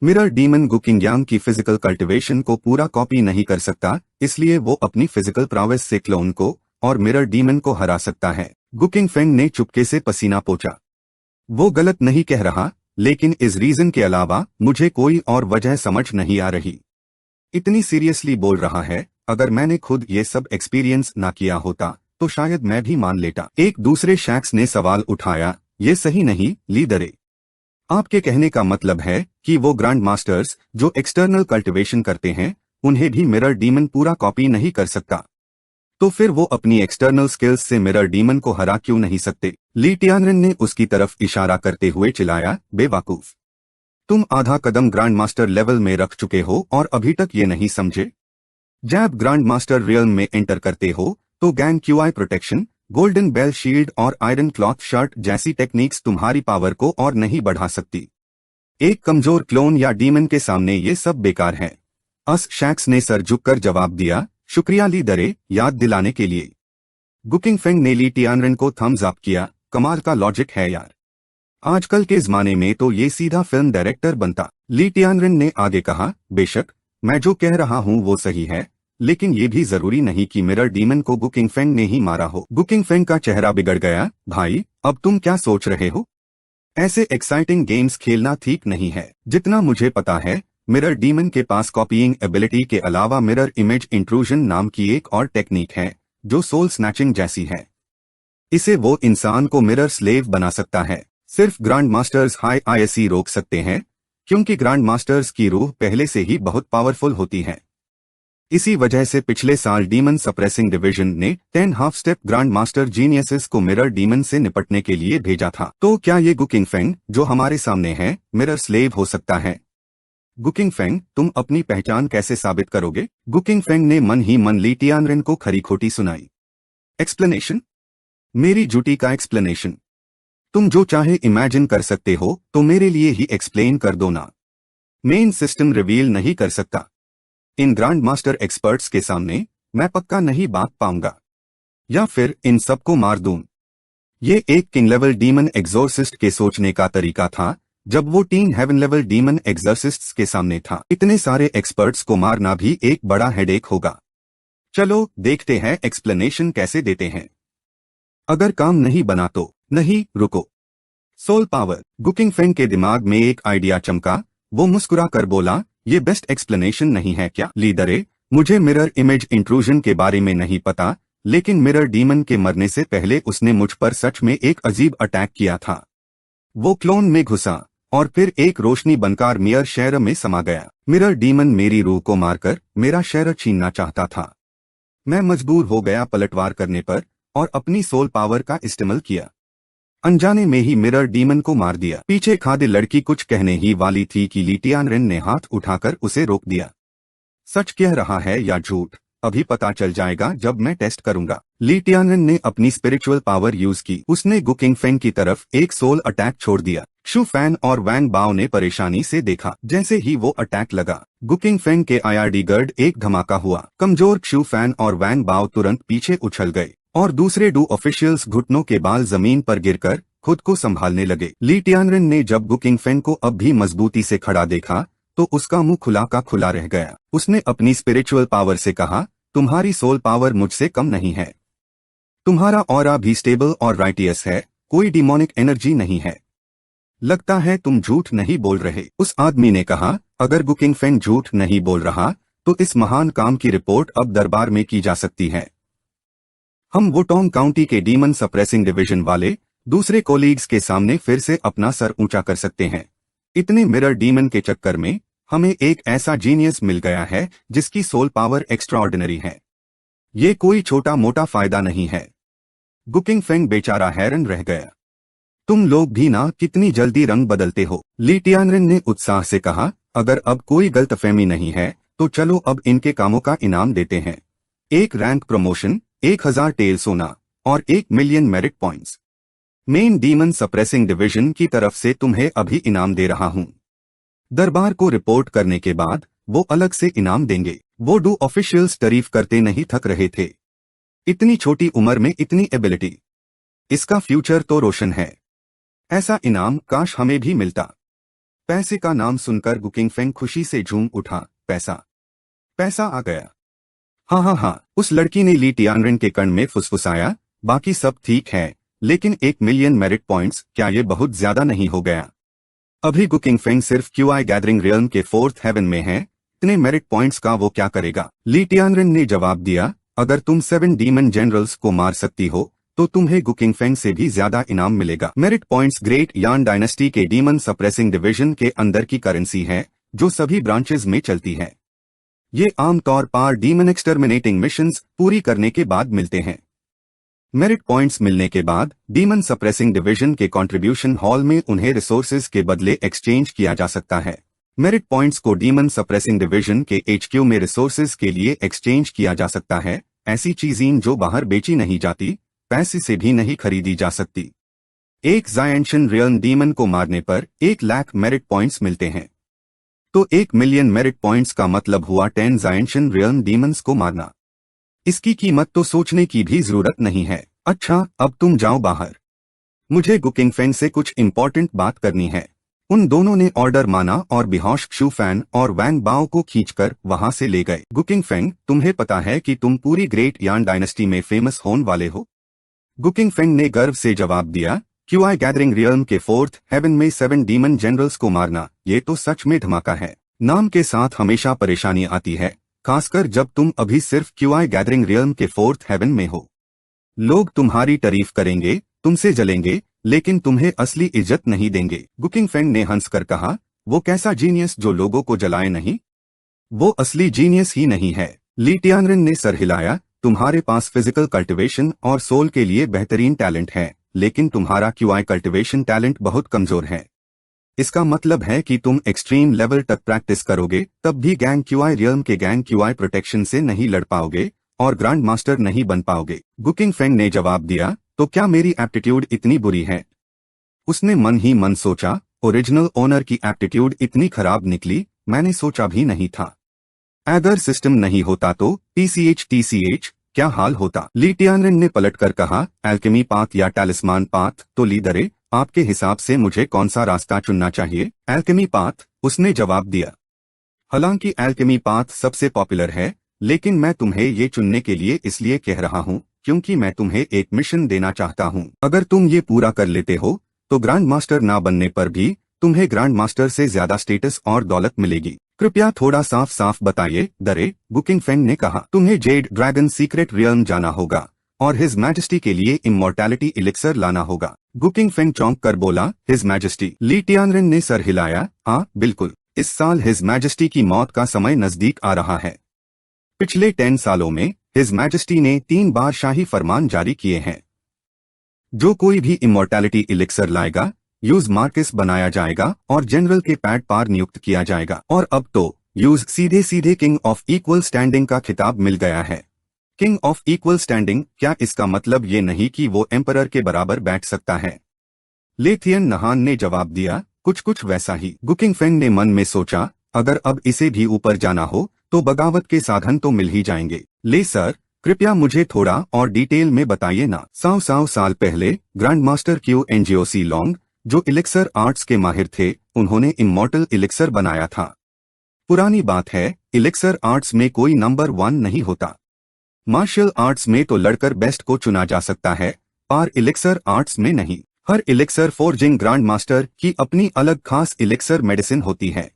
S1: मिरर डीमन गुकिंग यांग की फिजिकल कल्टिवेशन को पूरा कॉपी नहीं कर सकता, इसलिए वो अपनी फिजिकल प्रावेस से क्लोन को और मिरर डीमन को हरा सकता है। गुकिंग फेंग ने चुपके से पसीना पोंछा। वो गलत नहीं कह रहा, लेकिन इस रीजन के अलावा मुझे कोई और वजह समझ नहीं आ रही। इतनी सीरियसली बोल रहा है, अगर मैंने खुद ये सब एक्सपीरियंस ना किया होता तो शायद मैं भी मान लेता। एक दूसरे शख्स ने सवाल उठाया, ये सही नहीं लीडरे। आपके कहने का मतलब है कि वो ग्रैंड मास्टर्स जो एक्सटर्नल कल्टिवेशन करते हैं उन्हें भी मिरर डीमन पूरा कॉपी नहीं कर सकता? तो फिर वो अपनी एक्सटर्नल स्किल्स से मिरर डीमन को हरा क्यों नहीं सकते? ली टियानरेन ने उसकी तरफ इशारा करते हुए चिल्लाया, बेवकूफ, तुम आधा कदम ग्रैंड मास्टर लेवल में रख चुके हो और अभी तक ये नहीं समझे? जब ग्रैंड मास्टर रियल्म में एंटर करते हो तो gang qi protection, golden bell shield और आयरन क्लॉथ शर्ट जैसी टेक्निक्स तुम्हारी पावर को और नहीं बढ़ा सकती। एक कमजोर क्लोन या डीमन के सामने ये सब बेकार है। अस शैक्स ने सर झुककर जवाब दिया, शुक्रिया लीडरे, याद दिलाने के लिए। गुकिंग फेंग ने ली टियानरेन को थम्स अप किया, कमाल का लॉजिक है यार। आजकल के जमाने में तो ये सीधा फिल्म डायरेक्टर बनता। ली टियानरेन ने आगे कहा, बेशक मैं जो कह रहा हूँ वो सही है, लेकिन ये भी जरूरी नहीं कि मिरर डीमन को गुकिंग फेंग ने ही मारा हो। गुकिंग फेंग का चेहरा बिगड़ गया, भाई अब तुम क्या सोच रहे हो? ऐसे एक्साइटिंग गेम्स खेलना ठीक नहीं है। जितना मुझे पता है मिरर डीमन के पास कॉपीइंग एबिलिटी के अलावा मिरर इमेज इंट्रूजन नाम की एक और टेक्निक है जो सोल स्नैचिंग जैसी है। इसे वो इंसान को मिरर स्लेव बना सकता है। सिर्फ ग्रैंड मास्टर्स हाई आईएससी रोक सकते हैं, क्योंकि ग्रैंड मास्टर्स की रूह पहले से ही बहुत पावरफुल होती है। इसी वजह से पिछले साल डीमन सप्रेसिंग डिवीजन ने 10 half step grand master geniuses को मिरर डीमन से निपटने के लिए भेजा था। तो क्या ये गुकिंग फेंग जो हमारे सामने है मिरर स्लेव हो सकता है? गुकिंग फेंग, तुम अपनी पहचान कैसे साबित करोगे? गुकिंग फेंग ने मन ही मन ली टियानरेन को खरी खोटी सुनाई। एक्सप्लेनेशन? मेरी ड्यूटी का एक्सप्लेनेशन? तुम जो चाहे इमेजिन कर सकते हो तो मेरे लिए ही एक्सप्लेन कर दो ना। मेन सिस्टम रिवील नहीं कर सकता। इन ग्रैंड मास्टर एक्सपर्ट्स के सामने मैं पक्का नहीं बात पाऊंगा, या फिर इन सबको मार दूं। ये एक किंग लेवल डीमन एग्जोर्सिस्ट के सोचने का तरीका था जब वो 3 हेवन लेवल डीमन एग्जोर्सिस्ट्स के सामने था। इतने सारे एक्सपर्ट्स को मारना भी एक बड़ा हेडेक होगा। चलो देखते हैं एक्सप्लेनेशन कैसे देते हैं। अगर काम नहीं बना तो नहीं, रुको। Soul power. गुकिंग फेंग के दिमाग में एक आइडिया चमका। वो मुस्कुरा कर बोला, ये बेस्ट एक्सप्लेनेशन नहीं है क्या लीडरे? मुझे मिरर इमेज इंट्रूजन के बारे में नहीं पता, लेकिन मिरर डीमन के मरने से पहले उसने मुझ पर सच में एक अजीब अटैक किया था। वो क्लोन में घुसा और फिर एक रोशनी बनकर मिरर शहर में समा गया। मिरर डीमन मेरी रूह को मारकर मेरा शहर छीनना चाहता था। मैं मजबूर हो गया पलटवार करने पर और अपनी सोल पावर का इस्तेमाल किया। अनजाने में ही मिरर डीमन को मार दिया। पीछे खादी लड़की कुछ कहने ही वाली थी कि ली टियानरेन ने हाथ उठाकर उसे रोक दिया। सच कह रहा है या झूठ, अभी पता चल जाएगा जब मैं टेस्ट करूंगा। ली टियानरेन ने अपनी स्पिरिचुअल पावर यूज की। उसने गुकिंग फेंग की तरफ एक सोल अटैक छोड़ दिया। शू फैन और वैंग बाओ ने परेशानी से देखा। जैसे ही वो अटैक लगा, गुकिंग फेंग के आईआरडी गर्ड एक धमाका हुआ। कमजोर शू फैन और वैंग बाओ तुरंत पीछे उछल गए और दूसरे दो ऑफिशियल्स घुटनों के बाल जमीन पर गिरकर खुद को संभालने लगे। ली टियानरेन ने जब गुकिंग फेंग को अब भी मजबूती से खड़ा देखा तो उसका मुंह खुला का खुला रह गया। उसने अपनी स्पिरिचुअल पावर से कहा, तुम्हारी सोल पावर मुझसे कम नहीं है। तुम्हारा ऑरा भी स्टेबल और राइटियस है, कोई डिमोनिक एनर्जी नहीं है। लगता है तुम झूठ नहीं बोल रहे। उस आदमी ने कहा, अगर गुकिंग फेंग झूठ नहीं बोल रहा तो इस महान काम की रिपोर्ट अब दरबार में की जा सकती है। हम वुटोंग काउंटी के डीमन सप्रेसिंग डिवीजन वाले दूसरे कोलीग्स के सामने फिर से अपना सर ऊंचा कर सकते हैं। इतने मिरर डीमन के चक्कर में हमें एक ऐसा जीनियस मिल गया है जिसकी सोल पावर एक्स्ट्राऑर्डिनरी है। ये कोई छोटा मोटा फायदा नहीं है। गुकिंग फेंग बेचारा हैरान रह गया। तुम लोग भी ना कितनी जल्दी रंग बदलते हो। ली टियानरेन ने उत्साह से कहा, अगर अब कोई गलतफहमी नहीं है तो चलो अब इनके कामों का इनाम देते हैं। 1 रैंक प्रमोशन, 1000 टेल सोना और 1 million merit points. Main demon suppressing division की तरफ से तुम्हें अभी इनाम दे रहा हूं। दरबार को रिपोर्ट करने के बाद वो अलग से इनाम देंगे। वो 2 ऑफिशियल्स तारीफ करते नहीं थक रहे थे। इतनी छोटी उम्र में इतनी एबिलिटी, इसका फ्यूचर तो रोशन है। ऐसा इनाम काश हमें भी मिलता। पैसे का नाम सुनकर गुकिंग फेंग खुशी से झूम उठा। पैसा, पैसा आ गया। हाँ, उस लड़की ने ली टियानरेन के कान में फुसफुसाया, बाकी सब ठीक है, लेकिन 1 मिलियन मेरिट पॉइंट्स, क्या ये बहुत ज्यादा नहीं हो गया? अभी गुकिंग फेंग सिर्फ क्यूआई गैदरिंग रियल्म के 4th हेवन में है, इतने मेरिट पॉइंट्स का वो क्या करेगा? ली टियानरेन ने जवाब दिया, अगर तुम 7 डीमन जनरल्स को मार सकती हो तो तुम्हें गुकिंग फेंग से भी ज्यादा इनाम मिलेगा। मेरिट पॉइंट्स ग्रेट यान डायनेस्टी के डीमन सप्रेसिंग डिवीजन के अंदर की करेंसी है जो सभी ब्रांचेज में चलती है। ये आमतौर पर डीमन एक्सटर्मिनेटिंग मिशंस पूरी करने के बाद मिलते हैं। मेरिट पॉइंट्स मिलने के बाद डीमन सप्रेसिंग डिवीजन के कंट्रीब्यूशन हॉल में उन्हें रिसोर्सेज के बदले एक्सचेंज किया जा सकता है। मेरिट पॉइंट्स को डीमन सप्रेसिंग डिवीजन के HQ में रिसोर्सेज के लिए एक्सचेंज किया जा सकता है। ऐसी चीजें जो बाहर बेची नहीं जाती, पैसे से भी नहीं खरीदी जा सकती। एक जायंशन रियल्म डीमन को मारने पर 1 लाख मेरिट पॉइंट्स मिलते हैं, तो 1 मिलियन मेरिट पॉइंट्स का मतलब हुआ 10 जायंशन रियल्म डीमंस को मारना। इसकी कीमत तो सोचने की भी जरूरत नहीं है। अच्छा, अब तुम जाओ बाहर, मुझे गुकिंग फेंग से कुछ इंपॉर्टेंट बात करनी है। उन दोनों ने ऑर्डर माना और बेहोश शू फैन और वैंग बाओ को खींचकर वहां से ले गए। गुकिंग फेंग, तुम्हें पता है कि तुम पूरी ग्रेट यान डायनेस्टी में फेमस होने वाले हो? गुकिंग फेंग ने गर्व से जवाब दिया, क्यूआई गैदरिंग रियल्म के 4th हेवन में 7 डीमन जनरल्स को मारना, ये तो सच में धमाका है। नाम के साथ हमेशा परेशानी आती है, खासकर जब तुम अभी सिर्फ क्यूआई गैदरिंग रियल्म के 4th हेवन में हो। लोग तुम्हारी तारीफ करेंगे, तुमसे जलेंगे, लेकिन तुम्हें असली इज्जत नहीं देंगे। गुकिंग फेंग ने हंसकर कहा, वो कैसा जीनियस जो लोगों को जलाए नहीं? वो असली जीनियस ही नहीं है। ली टियानरेन ने सर हिलाया, तुम्हारे पास फिजिकल कल्टिवेशन और सोल के लिए बेहतरीन टैलेंट है, लेकिन तुम्हारा क्यूआई कल्टिवेशन टैलेंट बहुत कमजोर है। इसका मतलब है कि तुम एक्सट्रीम लेवल तक प्रैक्टिस करोगे तब भी गैंग क्यूआई रियल्म के गैंग क्यूआई प्रोटेक्शन से नहीं लड़ पाओगे और ग्रैंड मास्टर नहीं बन पाओगे। गुकिंग फेंग ने जवाब दिया, तो क्या मेरी एप्टीट्यूड इतनी बुरी है? उसने मन ही मन सोचा, ओरिजिनल ओनर की एप्टीट्यूड इतनी खराब निकली, मैंने सोचा भी नहीं था। अगर सिस्टम नहीं होता तो TCH क्या हाल होता? ली टियानरेन ने पलटकर कहा, एल्केमी पाथ या टैलिस्मान पाथ? तो लीडरे, आपके हिसाब से मुझे कौन सा रास्ता चुनना चाहिए? एल्केमी पाथ, उसने जवाब दिया। हालांकि एल्केमी पाथ सबसे पॉपुलर है, लेकिन मैं तुम्हें ये चुनने के लिए इसलिए कह रहा हूँ क्योंकि मैं तुम्हें एक मिशन देना चाहता हूँ। अगर तुम ये पूरा कर लेते हो तो ग्रैंड मास्टर ना बनने पर भी तुम्हें ग्रैंड मास्टर से ज्यादा स्टेटस और दौलत मिलेगी। कृपया थोड़ा साफ साफ बताइए दरे, गुकिंग फेंग ने कहा। तुम्हें जेड ड्रैगन सीक्रेट रियल्म जाना होगा और हिज मैजेस्टी के लिए इमॉर्टैलिटी इलिक्सर लाना होगा। गुकिंग फेंग चौंक कर बोला, हिज मैजेस्टी। ली टियानरेन ने सर हिलाया, हाँ बिल्कुल, इस साल हिज मैजेस्टी की मौत का समय नजदीक आ रहा है। पिछले 10 सालों में हिज मैजेस्टी ने 3 बार शाही फरमान जारी किए हैं। जो कोई भी इमॉर्टैलिटी इलिक्सर लाएगा, यूज मार्किस बनाया जाएगा और जनरल के पैड पार नियुक्त किया जाएगा। और अब तो यूज सीधे सीधे किंग ऑफ इक्वल स्टैंडिंग का खिताब मिल गया है। किंग ऑफ इक्वल स्टैंडिंग, क्या इसका मतलब ये नहीं कि वो एम्परर के बराबर बैठ सकता है? लेथियन नहान ने जवाब दिया, कुछ कुछ वैसा ही। गुकिंग फेंग ने मन में सोचा, अगर अब इसे भी ऊपर जाना हो तो बगावत के साधन तो मिल ही जाएंगे। ले सर, कृपया मुझे थोड़ा और डिटेल में बताइए ना। 100 साल पहले ग्रैंड मास्टर क्यू एनजीओसी लॉन्ग, जो इलिक्सर आर्ट्स के माहिर थे, उन्होंने इमॉर्टल इलिक्सर बनाया था। पुरानी बात है, इलिक्सर आर्ट्स में कोई नंबर 1 नहीं होता। मार्शल आर्ट्स में तो लड़कर बेस्ट को चुना जा सकता है, पर इलिक्सर आर्ट्स में नहीं। हर इलिक्सर फोर्जिंग ग्रैंड मास्टर की अपनी अलग खास इलिक्सर मेडिसिन होती है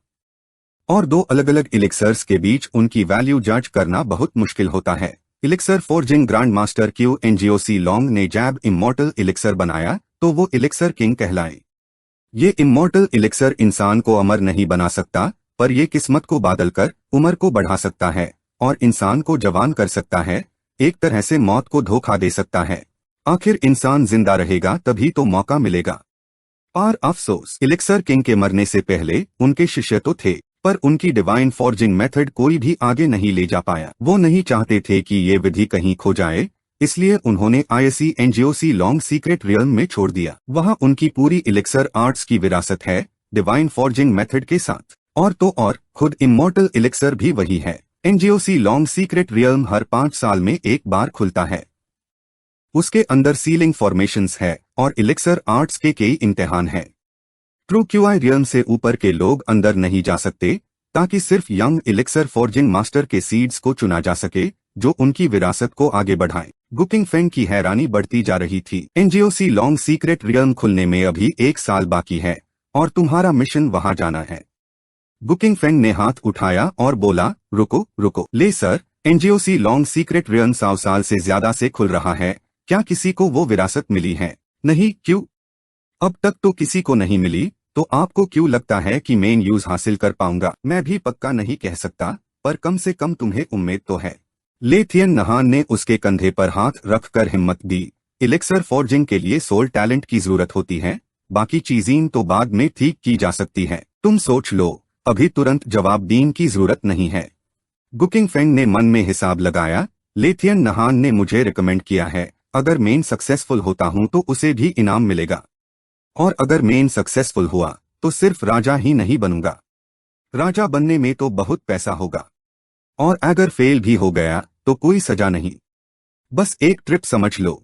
S1: और 2 अलग अलग इलिक्सर्स के बीच उनकी वैल्यू जज करना बहुत मुश्किल होता है। इलिक्सर फोर्जिंग ग्रैंड मास्टर क्यू एनजीओसी लॉन्ग ने जैब इमॉर्टल इलिक्सर बनाया तो वो इलिक्सर किंग कहलाए। ये इमॉर्टल इलिक्सर इंसान को अमर नहीं बना सकता, पर ये किस्मत को बादल कर उम्र को बढ़ा सकता है और इंसान को जवान कर सकता है, एक तरह से मौत को धोखा दे सकता है। आखिर इंसान जिंदा रहेगा तभी तो मौका मिलेगा। पर अफसोस, इलिक्सर किंग के मरने से पहले उनके शिष्य तो थे, पर उनकी डिवाइन फॉर्जिंग मेथड कोई भी आगे नहीं ले जा पाया। वो नहीं चाहते थे कि ये विधि कहीं खो जाए, इसलिए उन्होंने आईएससी एनजीओसी लॉन्ग सीक्रेट रियल्म में छोड़ दिया। वहाँ उनकी पूरी इलिक्सर आर्ट्स की विरासत है, डिवाइन फॉर्जिंग मेथड के साथ। और तो और खुद इमॉर्टल इलिक्सर भी वही है। एनजीओसी लॉन्ग सीक्रेट रियल्म हर 5 साल में एक बार खुलता है। उसके अंदर सीलिंग फॉर्मेशंस है और इलिक्सर आर्ट्स के कई इम्तिहान है। ट्रू क्यूआई रियल्म से ऊपर के लोग अंदर नहीं जा सकते, ताकि सिर्फ यंग इलिक्सर फॉर्जिंग मास्टर के सीड्स को चुना जा सके, जो उनकी विरासत को आगे बढ़ाएं। गुकिंग फेंग की हैरानी बढ़ती जा रही थी। एनजीओसी लॉन्ग सीक्रेट रियल्म खुलने में अभी 1 साल बाकी है और तुम्हारा मिशन वहां जाना है। गुकिंग फेंग ने हाथ उठाया और बोला, रुको रुको। ले सर, एनजीओसी लॉन्ग सीक्रेट रियल्म 100 साल से ज्यादा से खुल रहा है, क्या किसी को वो विरासत मिली है? नहीं, क्यों? अब तक तो किसी को नहीं मिली, तो आपको क्यों लगता है कि मेन यूज हासिल कर पाऊंगा? मैं भी पक्का नहीं कह सकता, पर कम से कम तुम्हें उम्मीद तो है। लेथियन नहान ने उसके कंधे पर हाथ रखकर हिम्मत दी। इलिक्सर फॉर्जिंग के लिए सोल टैलेंट की जरूरत होती है, बाकी चीजें तो बाद में ठीक की जा सकती है। तुम सोच लो, अभी तुरंत जवाब देने की जरूरत नहीं है। गुकिंग फेंग ने मन में हिसाब लगाया। लेथियन नहान ने मुझे रिकमेंड किया है, अगर मेन सक्सेसफुल होता हूं तो उसे भी इनाम मिलेगा, और अगर मेन सक्सेसफुल हुआ तो सिर्फ राजा ही नहीं बनूंगा, राजा बनने में तो बहुत पैसा होगा, और अगर फेल भी हो गया तो कोई सजा नहीं, बस एक ट्रिप समझ लो।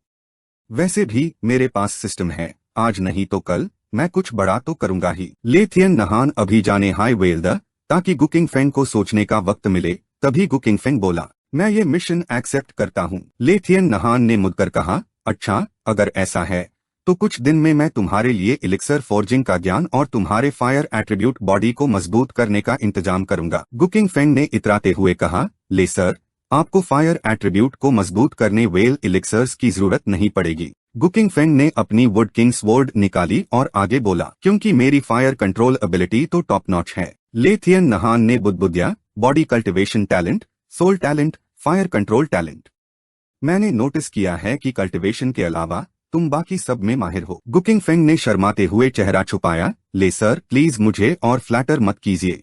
S1: वैसे भी मेरे पास सिस्टम है, आज नहीं तो कल मैं कुछ बड़ा तो करूंगा ही। लेथियन नहान अभी जाने हाई वेल द, ताकि गुकिंग फेंग को सोचने का वक्त मिले। तभी गुकिंग फेंग बोला, मैं ये मिशन एक्सेप्ट करता हूँ। लेथियन नहान ने मुड़कर कहा, अच्छा, अगर ऐसा है तो कुछ दिन में मैं तुम्हारे लिए इलिक्सर फॉर्जिंग का ज्ञान और तुम्हारे फायर एट्रीब्यूट बॉडी को मजबूत करने का इंतजाम करूंगा। गुकिंग फेंग ने इतराते हुए कहा, ले सर, आपको फायर एट्रीब्यूट को मजबूत करने वेल इलिक्सर्स की जरूरत नहीं पड़ेगी। गुकिंग फेंग ने अपनी वुड किंग स्वॉर्ड निकाली और आगे बोला, क्योंकि मेरी फायर कंट्रोल एबिलिटी तो टॉप नॉच है। लेथियन नहान ने बुदबुदिया, body cultivation talent, soul talent, fire control talent. मैंने नोटिस किया है कि कल्टिवेशन के अलावा तुम बाकी सब में माहिर हो। गुकिंग फेंग ने शर्माते हुए चेहरा छुपाया। ले सर, प्लीज मुझे और फ्लैटर मत कीजिए,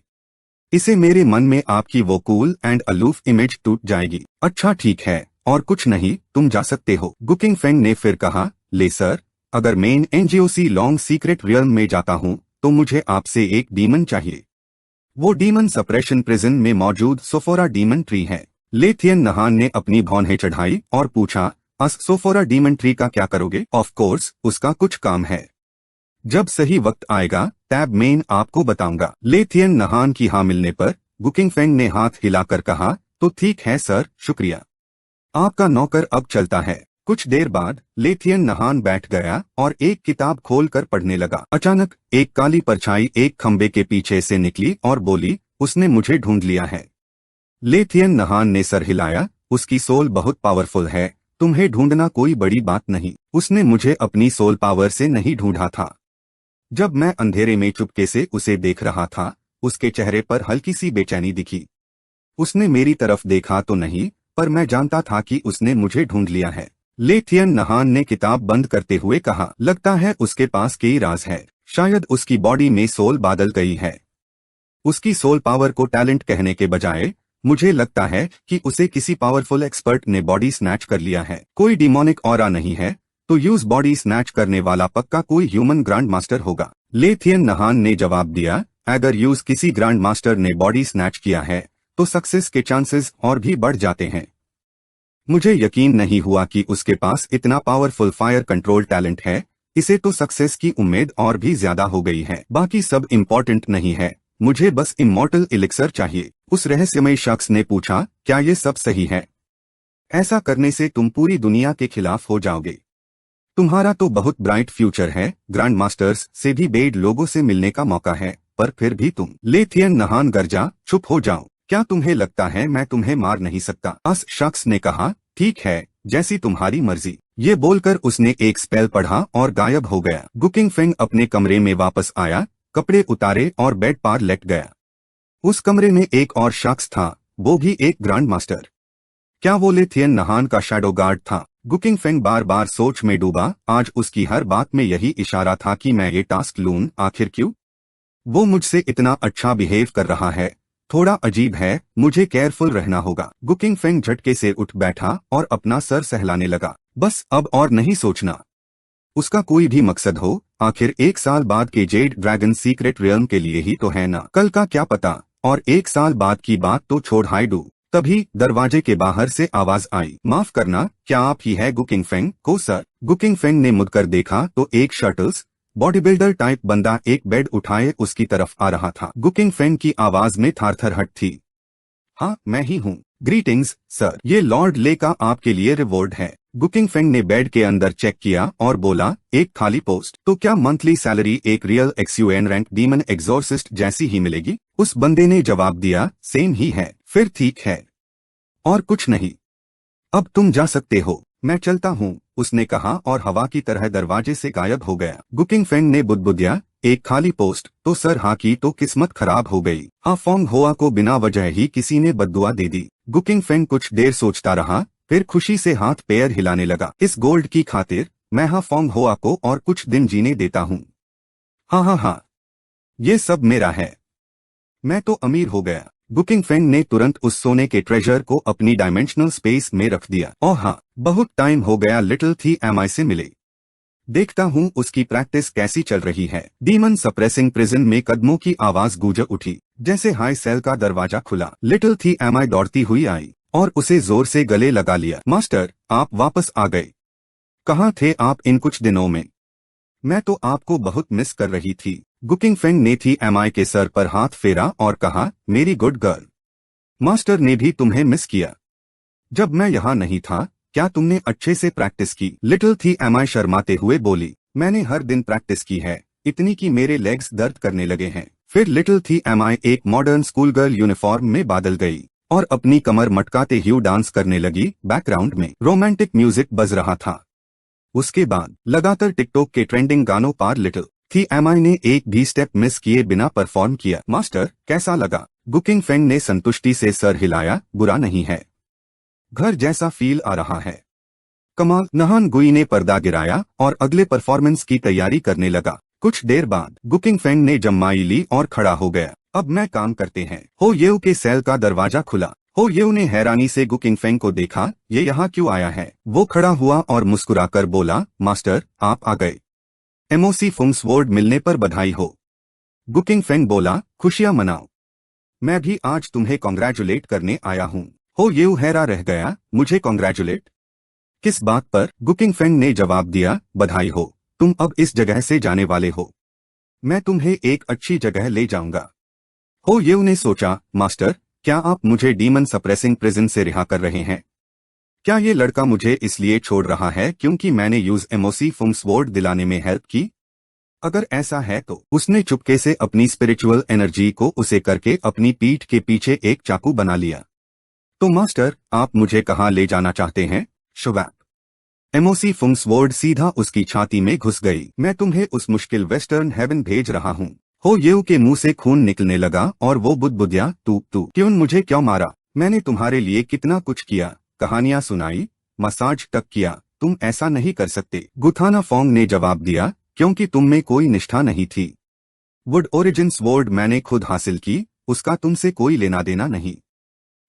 S1: इसे मेरे मन में आपकी वो कूल एंड अलूफ इमेज टूट जाएगी। अच्छा ठीक है, और कुछ नहीं, तुम जा सकते हो। गुकिंग फेंग ने फिर कहा, ले सर, अगर मेन एनजीओसी लॉन्ग सीक्रेट रियल्म में जाता हूँ तो मुझे आपसे एक डीमन चाहिए। वो डीमन सप्रेशन प्रिजन में मौजूद सोफोरा डीमन ट्री है। लेथियन नहान ने अपनी भौंहें चढ़ाई और पूछा, सोफोरा डीमन ट्री का क्या करोगे? ऑफ कोर्स, उसका कुछ काम है, जब सही वक्त आएगा टैब मेन आपको बताऊंगा। लेथियन नहान की हाँ मिलने पर गुकिंग फेंग ने हाथ हिलाकर कहा, तो ठीक है सर, शुक्रिया, आपका नौकर अब चलता है। कुछ देर बाद लेथियन नहान बैठ गया और एक किताब खोलकर पढ़ने लगा। अचानक एक काली परछाई एक खंबे के पीछे से निकली और बोली, उसने मुझे ढूंढ लिया है। लेथियन नहान ने सर हिलाया, उसकी सोल बहुत पावरफुल है, तुम्हें ढूंढना कोई बड़ी बात नहीं। उसने मुझे अपनी सोल पावर से नहीं ढूंढा था। जब मैं अंधेरे में चुपके से उसे देख रहा था, उसके चेहरे पर हल्की सी बेचैनी दिखी। उसने मेरी तरफ देखा तो नहीं, पर मैं जानता था कि उसने मुझे ढूंढ लिया है। लेथियन नहान ने किताब बंद करते हुए कहा, लगता है उसके पास कई राज है। शायद उसकी बॉडी में सोल बादल गई है। उसकी सोल पावर को टैलेंट कहने के बजाय मुझे लगता है कि उसे किसी पावरफुल एक्सपर्ट ने बॉडी स्नैच कर लिया है। कोई डिमोनिक ऑरा नहीं है तो यूज बॉडी स्नैच करने वाला पक्का कोई ह्यूमन ग्रैंड मास्टर होगा। लेथियन नहान ने जवाब दिया, अगर यूज किसी ग्रैंड मास्टर ने बॉडी स्नैच किया है तो सक्सेस के चांसेस और भी बढ़ जाते हैं। मुझे यकीन नहीं हुआ कि उसके पास इतना पावरफुल फायर कंट्रोल टैलेंट है। इसे तो सक्सेस की उम्मीद और भी ज्यादा हो गई है। बाकी सब इम्पोर्टेंट नहीं है, मुझे बस इमॉर्टल एलिक्सर चाहिए। उस रहस्यमय शख्स ने पूछा, क्या ये सब सही है? ऐसा करने से तुम पूरी दुनिया के खिलाफ हो जाओगे। तुम्हारा तो बहुत ब्राइट फ्यूचर है, ग्रैंड मास्टर्स से भी बेड लोगों से मिलने का मौका है, पर फिर भी तुम। लेथियन नहान गर्जा, चुप हो जाओ। क्या तुम्हें लगता है मैं तुम्हें मार नहीं सकता? उस शख्स ने कहा, ठीक है, जैसी तुम्हारी मर्जी। ये बोलकर उसने एक स्पेल पढ़ा और गायब हो गया। गुकिंग फेंग अपने कमरे में वापस आया, कपड़े उतारे और बेड पर लेट गया। उस कमरे में एक और शख्स था, वो भी एक ग्रैंड मास्टर। क्या वो लेथियन नहान का शैडो गार्ड था? गुकिंग फेंग बार बार सोच में डूबा। आज उसकी हर बात में यही इशारा था कि मैं ये टास्क लूं, आखिर क्यों? वो मुझसे इतना अच्छा बिहेव कर रहा है, थोड़ा अजीब है, मुझे केयरफुल रहना होगा। गुकिंग फेंग झटके से उठ बैठा और अपना सर सहलाने लगा। बस अब और नहीं सोचना। उसका कोई भी मकसद हो, आखिर 1 साल बाद के जेड ड्रैगन सीक्रेट रियल्म के लिए ही तो है ना। कल का क्या पता, और 1 साल बाद की बात तो छोड़ हाइडू। तभी दरवाजे के बाहर से आवाज आई, माफ करना, क्या आप ही है गुकिंग फेंग? को सर। गुकिंग फेंग ने मुड़कर देखा तो एक शर्टल्स बॉडी बिल्डर टाइप बंदा एक बेड उठाए उसकी तरफ आ रहा था। गुकिंग फेंग की आवाज में थारथरहट थी। हाँ, मैं ही हूँ। ग्रीटिंग्स सर, ये लॉर्ड ले का आपके लिए रिवॉर्ड है। गुकिंग फेंग ने बेड के अंदर चेक किया और बोला, एक खाली पोस्ट। तो क्या मंथली सैलरी एक रियल एक्सयूएन रैंक डीमन एग्जॉर्सिस्ट जैसी ही मिलेगी? उस बंदे ने जवाब दिया, सेम ही है। फिर ठीक है, और कुछ नहीं। अब तुम जा सकते हो। मैं चलता हूँ, उसने कहा और हवा की तरह दरवाजे से गायब हो गया। गुकिंग फेंग ने बुदबुदिया, एक खाली पोस्ट, तो सर हाँ की तो किस्मत खराब हो गई। हाँ फोंग होआ को बिना वजह ही किसी ने बद्दुआ दे दी। गुकिंग फेंग कुछ देर सोचता रहा, फिर खुशी से हाथ पैर हिलाने लगा। इस गोल्ड की खातिर मैं हाँ फोंग होआ को और कुछ दिन जीने देता हूँ। हाँ हाँ हाँ, ये सब मेरा है, मैं तो अमीर हो गया। गुकिंग फेंग ने तुरंत उस सोने के ट्रेजर को अपनी डायमेंशनल स्पेस में रख दिया। ओह हाँ, बहुत टाइम हो गया लिटिल थी एमआई से मिले। देखता हूँ उसकी प्रैक्टिस कैसी चल रही है। डीमन सप्रेसिंग प्रिजन में कदमों की आवाज गूंज उठी। जैसे हाई सेल का दरवाजा खुला, लिटिल थी एमआई दौड़ती हुई आई और उसे जोर से गले लगा लिया। मास्टर, आप वापस आ गए। कहाँ थे आप इन कुछ दिनों में? मैं तो आपको बहुत मिस कर रही थी। गुकिंग फेंग ने थी एमआई के सर पर हाथ फेरा और कहा, मेरी गुड गर्ल, मास्टर ने भी तुम्हें मिस किया। जब मैं यहाँ नहीं था, क्या तुमने अच्छे से प्रैक्टिस की? लिटिल थी एमआई शर्माते हुए बोली, मैंने हर दिन प्रैक्टिस की है, इतनी कि मेरे लेग्स दर्द करने लगे हैं। फिर लिटिल थी एमआई एक मॉडर्न स्कूल गर्ल यूनिफॉर्म में बादल गई और अपनी कमर मटकाते हुए डांस करने लगी। बैकग्राउंड में रोमांटिक म्यूजिक बज रहा था। उसके बाद लगातार टिकटॉक के ट्रेंडिंग गानों पर लिटिल थी एमआई ने एक भी स्टेप मिस किए बिना परफॉर्म किया। मास्टर, कैसा लगा? गुकिंग फेंग ने संतुष्टि से सर हिलाया, बुरा नहीं है, घर जैसा फील आ रहा है। कमाल। नहान गुई ने पर्दा गिराया और अगले परफॉर्मेंस की तैयारी करने लगा। कुछ देर बाद गुकिंग फेंग ने जम्माई ली और खड़ा हो गया। अब मैं काम करते हैं। हो येऊ के सेल का दरवाजा खुला। हो येऊ ने हैरानी से गुकिंग फेंग को देखा, ये यहाँ क्यों आया है? वो खड़ा हुआ और मुस्कुराकर बोला, मास्टर, आप आ गए। एमओसी फुंग्सवोर्ड मिलने पर बधाई हो। गुकिंग फेंग बोला, खुशियां मनाओ। मैं भी आज तुम्हें कॉन्ग्रेचुलेट करने आया हूँ। हो येऊ हैरा रह गया, मुझे कॉन्ग्रेचुलेट किस बात पर? गुकिंग फेंग ने जवाब दिया, बधाई हो, तुम अब इस जगह से जाने वाले हो। मैं तुम्हें एक अच्छी जगह ले जाऊंगा। हो येऊ ने सोचा, मास्टर, क्या आप मुझे डीमन सप्रेसिंग प्रिजन से रिहा कर रहे हैं? क्या ये लड़का मुझे इसलिए छोड़ रहा है क्योंकि मैंने यूज एमओसी फुंग्सवोर्ड दिलाने में हेल्प की? अगर ऐसा है तो उसने चुपके से अपनी स्पिरिचुअल एनर्जी को उसे करके अपनी पीठ के पीछे एक चाकू बना लिया। तो मास्टर, आप मुझे कहाँ ले जाना चाहते हैं? शुवैप। एमओसी फुंग्सवोर्ड सीधा उसकी छाती में घुस गई। मैं तुम्हें उस मुश्किल वेस्टर्न हेवन भेज रहा हूँ। हो येऊ के मुंह से खून निकलने लगा और वो बुदबुदिया, तू क्यों मुझे क्यों मारा? मैंने तुम्हारे लिए कितना कुछ किया, कहानियां सुनाई, मसाज तक किया, तुम ऐसा नहीं कर सकते। गुथाना फोंग ने जवाब दिया, क्योंकि तुम में कोई निष्ठा नहीं थी। वुड ओरिजिन स्वॉर्ड मैंने खुद हासिल की, उसका तुमसे कोई लेना देना नहीं।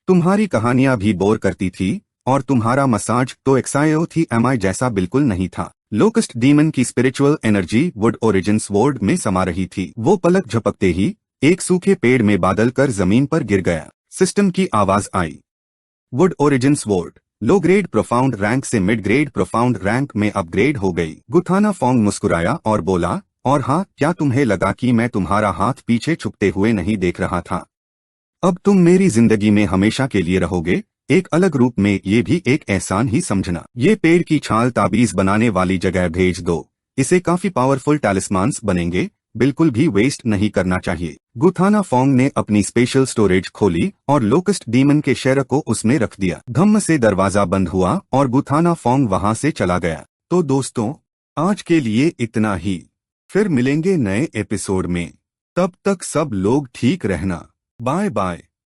S1: तुम्हारी कहानियां भी बोर करती थी और तुम्हारा मसाज तो एक्सायो थी एमआई जैसा बिल्कुल नहीं था। लोकस्ट डीमन की spiritual energy would origin sword में समा रही थी। वो पलक झपकते ही एक सूखे पेड़ में बादल कर जमीन पर गिर गया। सिस्टम की आवाज आई। Wood origin sword low grade profound rank से मिड ग्रेड प्रोफाउंड रैंक में अपग्रेड हो गई। गुथाना फोंग मुस्कुराया और बोला, और हाँ, क्या तुम्हें लगा कि मैं तुम्हारा हाथ पीछे छुपते हुए नहीं देख रहा था? अब तुम मेरी जिंदगी में हमेशा के लिए रहोगे, एक अलग रूप में। ये भी एक एहसान ही समझना। ये पेड़ की छाल ताबीज बनाने वाली जगह भेज दो, इसे काफी पावरफुल टैलिस्मान्स बनेंगे, बिल्कुल भी वेस्ट नहीं करना चाहिए। गुथाना फोंग ने अपनी स्पेशल स्टोरेज खोली और लोकस्ट डीमन के शेर को उसमें रख दिया। धम्म से दरवाजा बंद हुआ और गुथाना फोंग वहां से चला गया। तो दोस्तों, आज के लिए इतना ही। फिर मिलेंगे नए एपिसोड में। तब तक सब लोग ठीक रहना। Bye bye.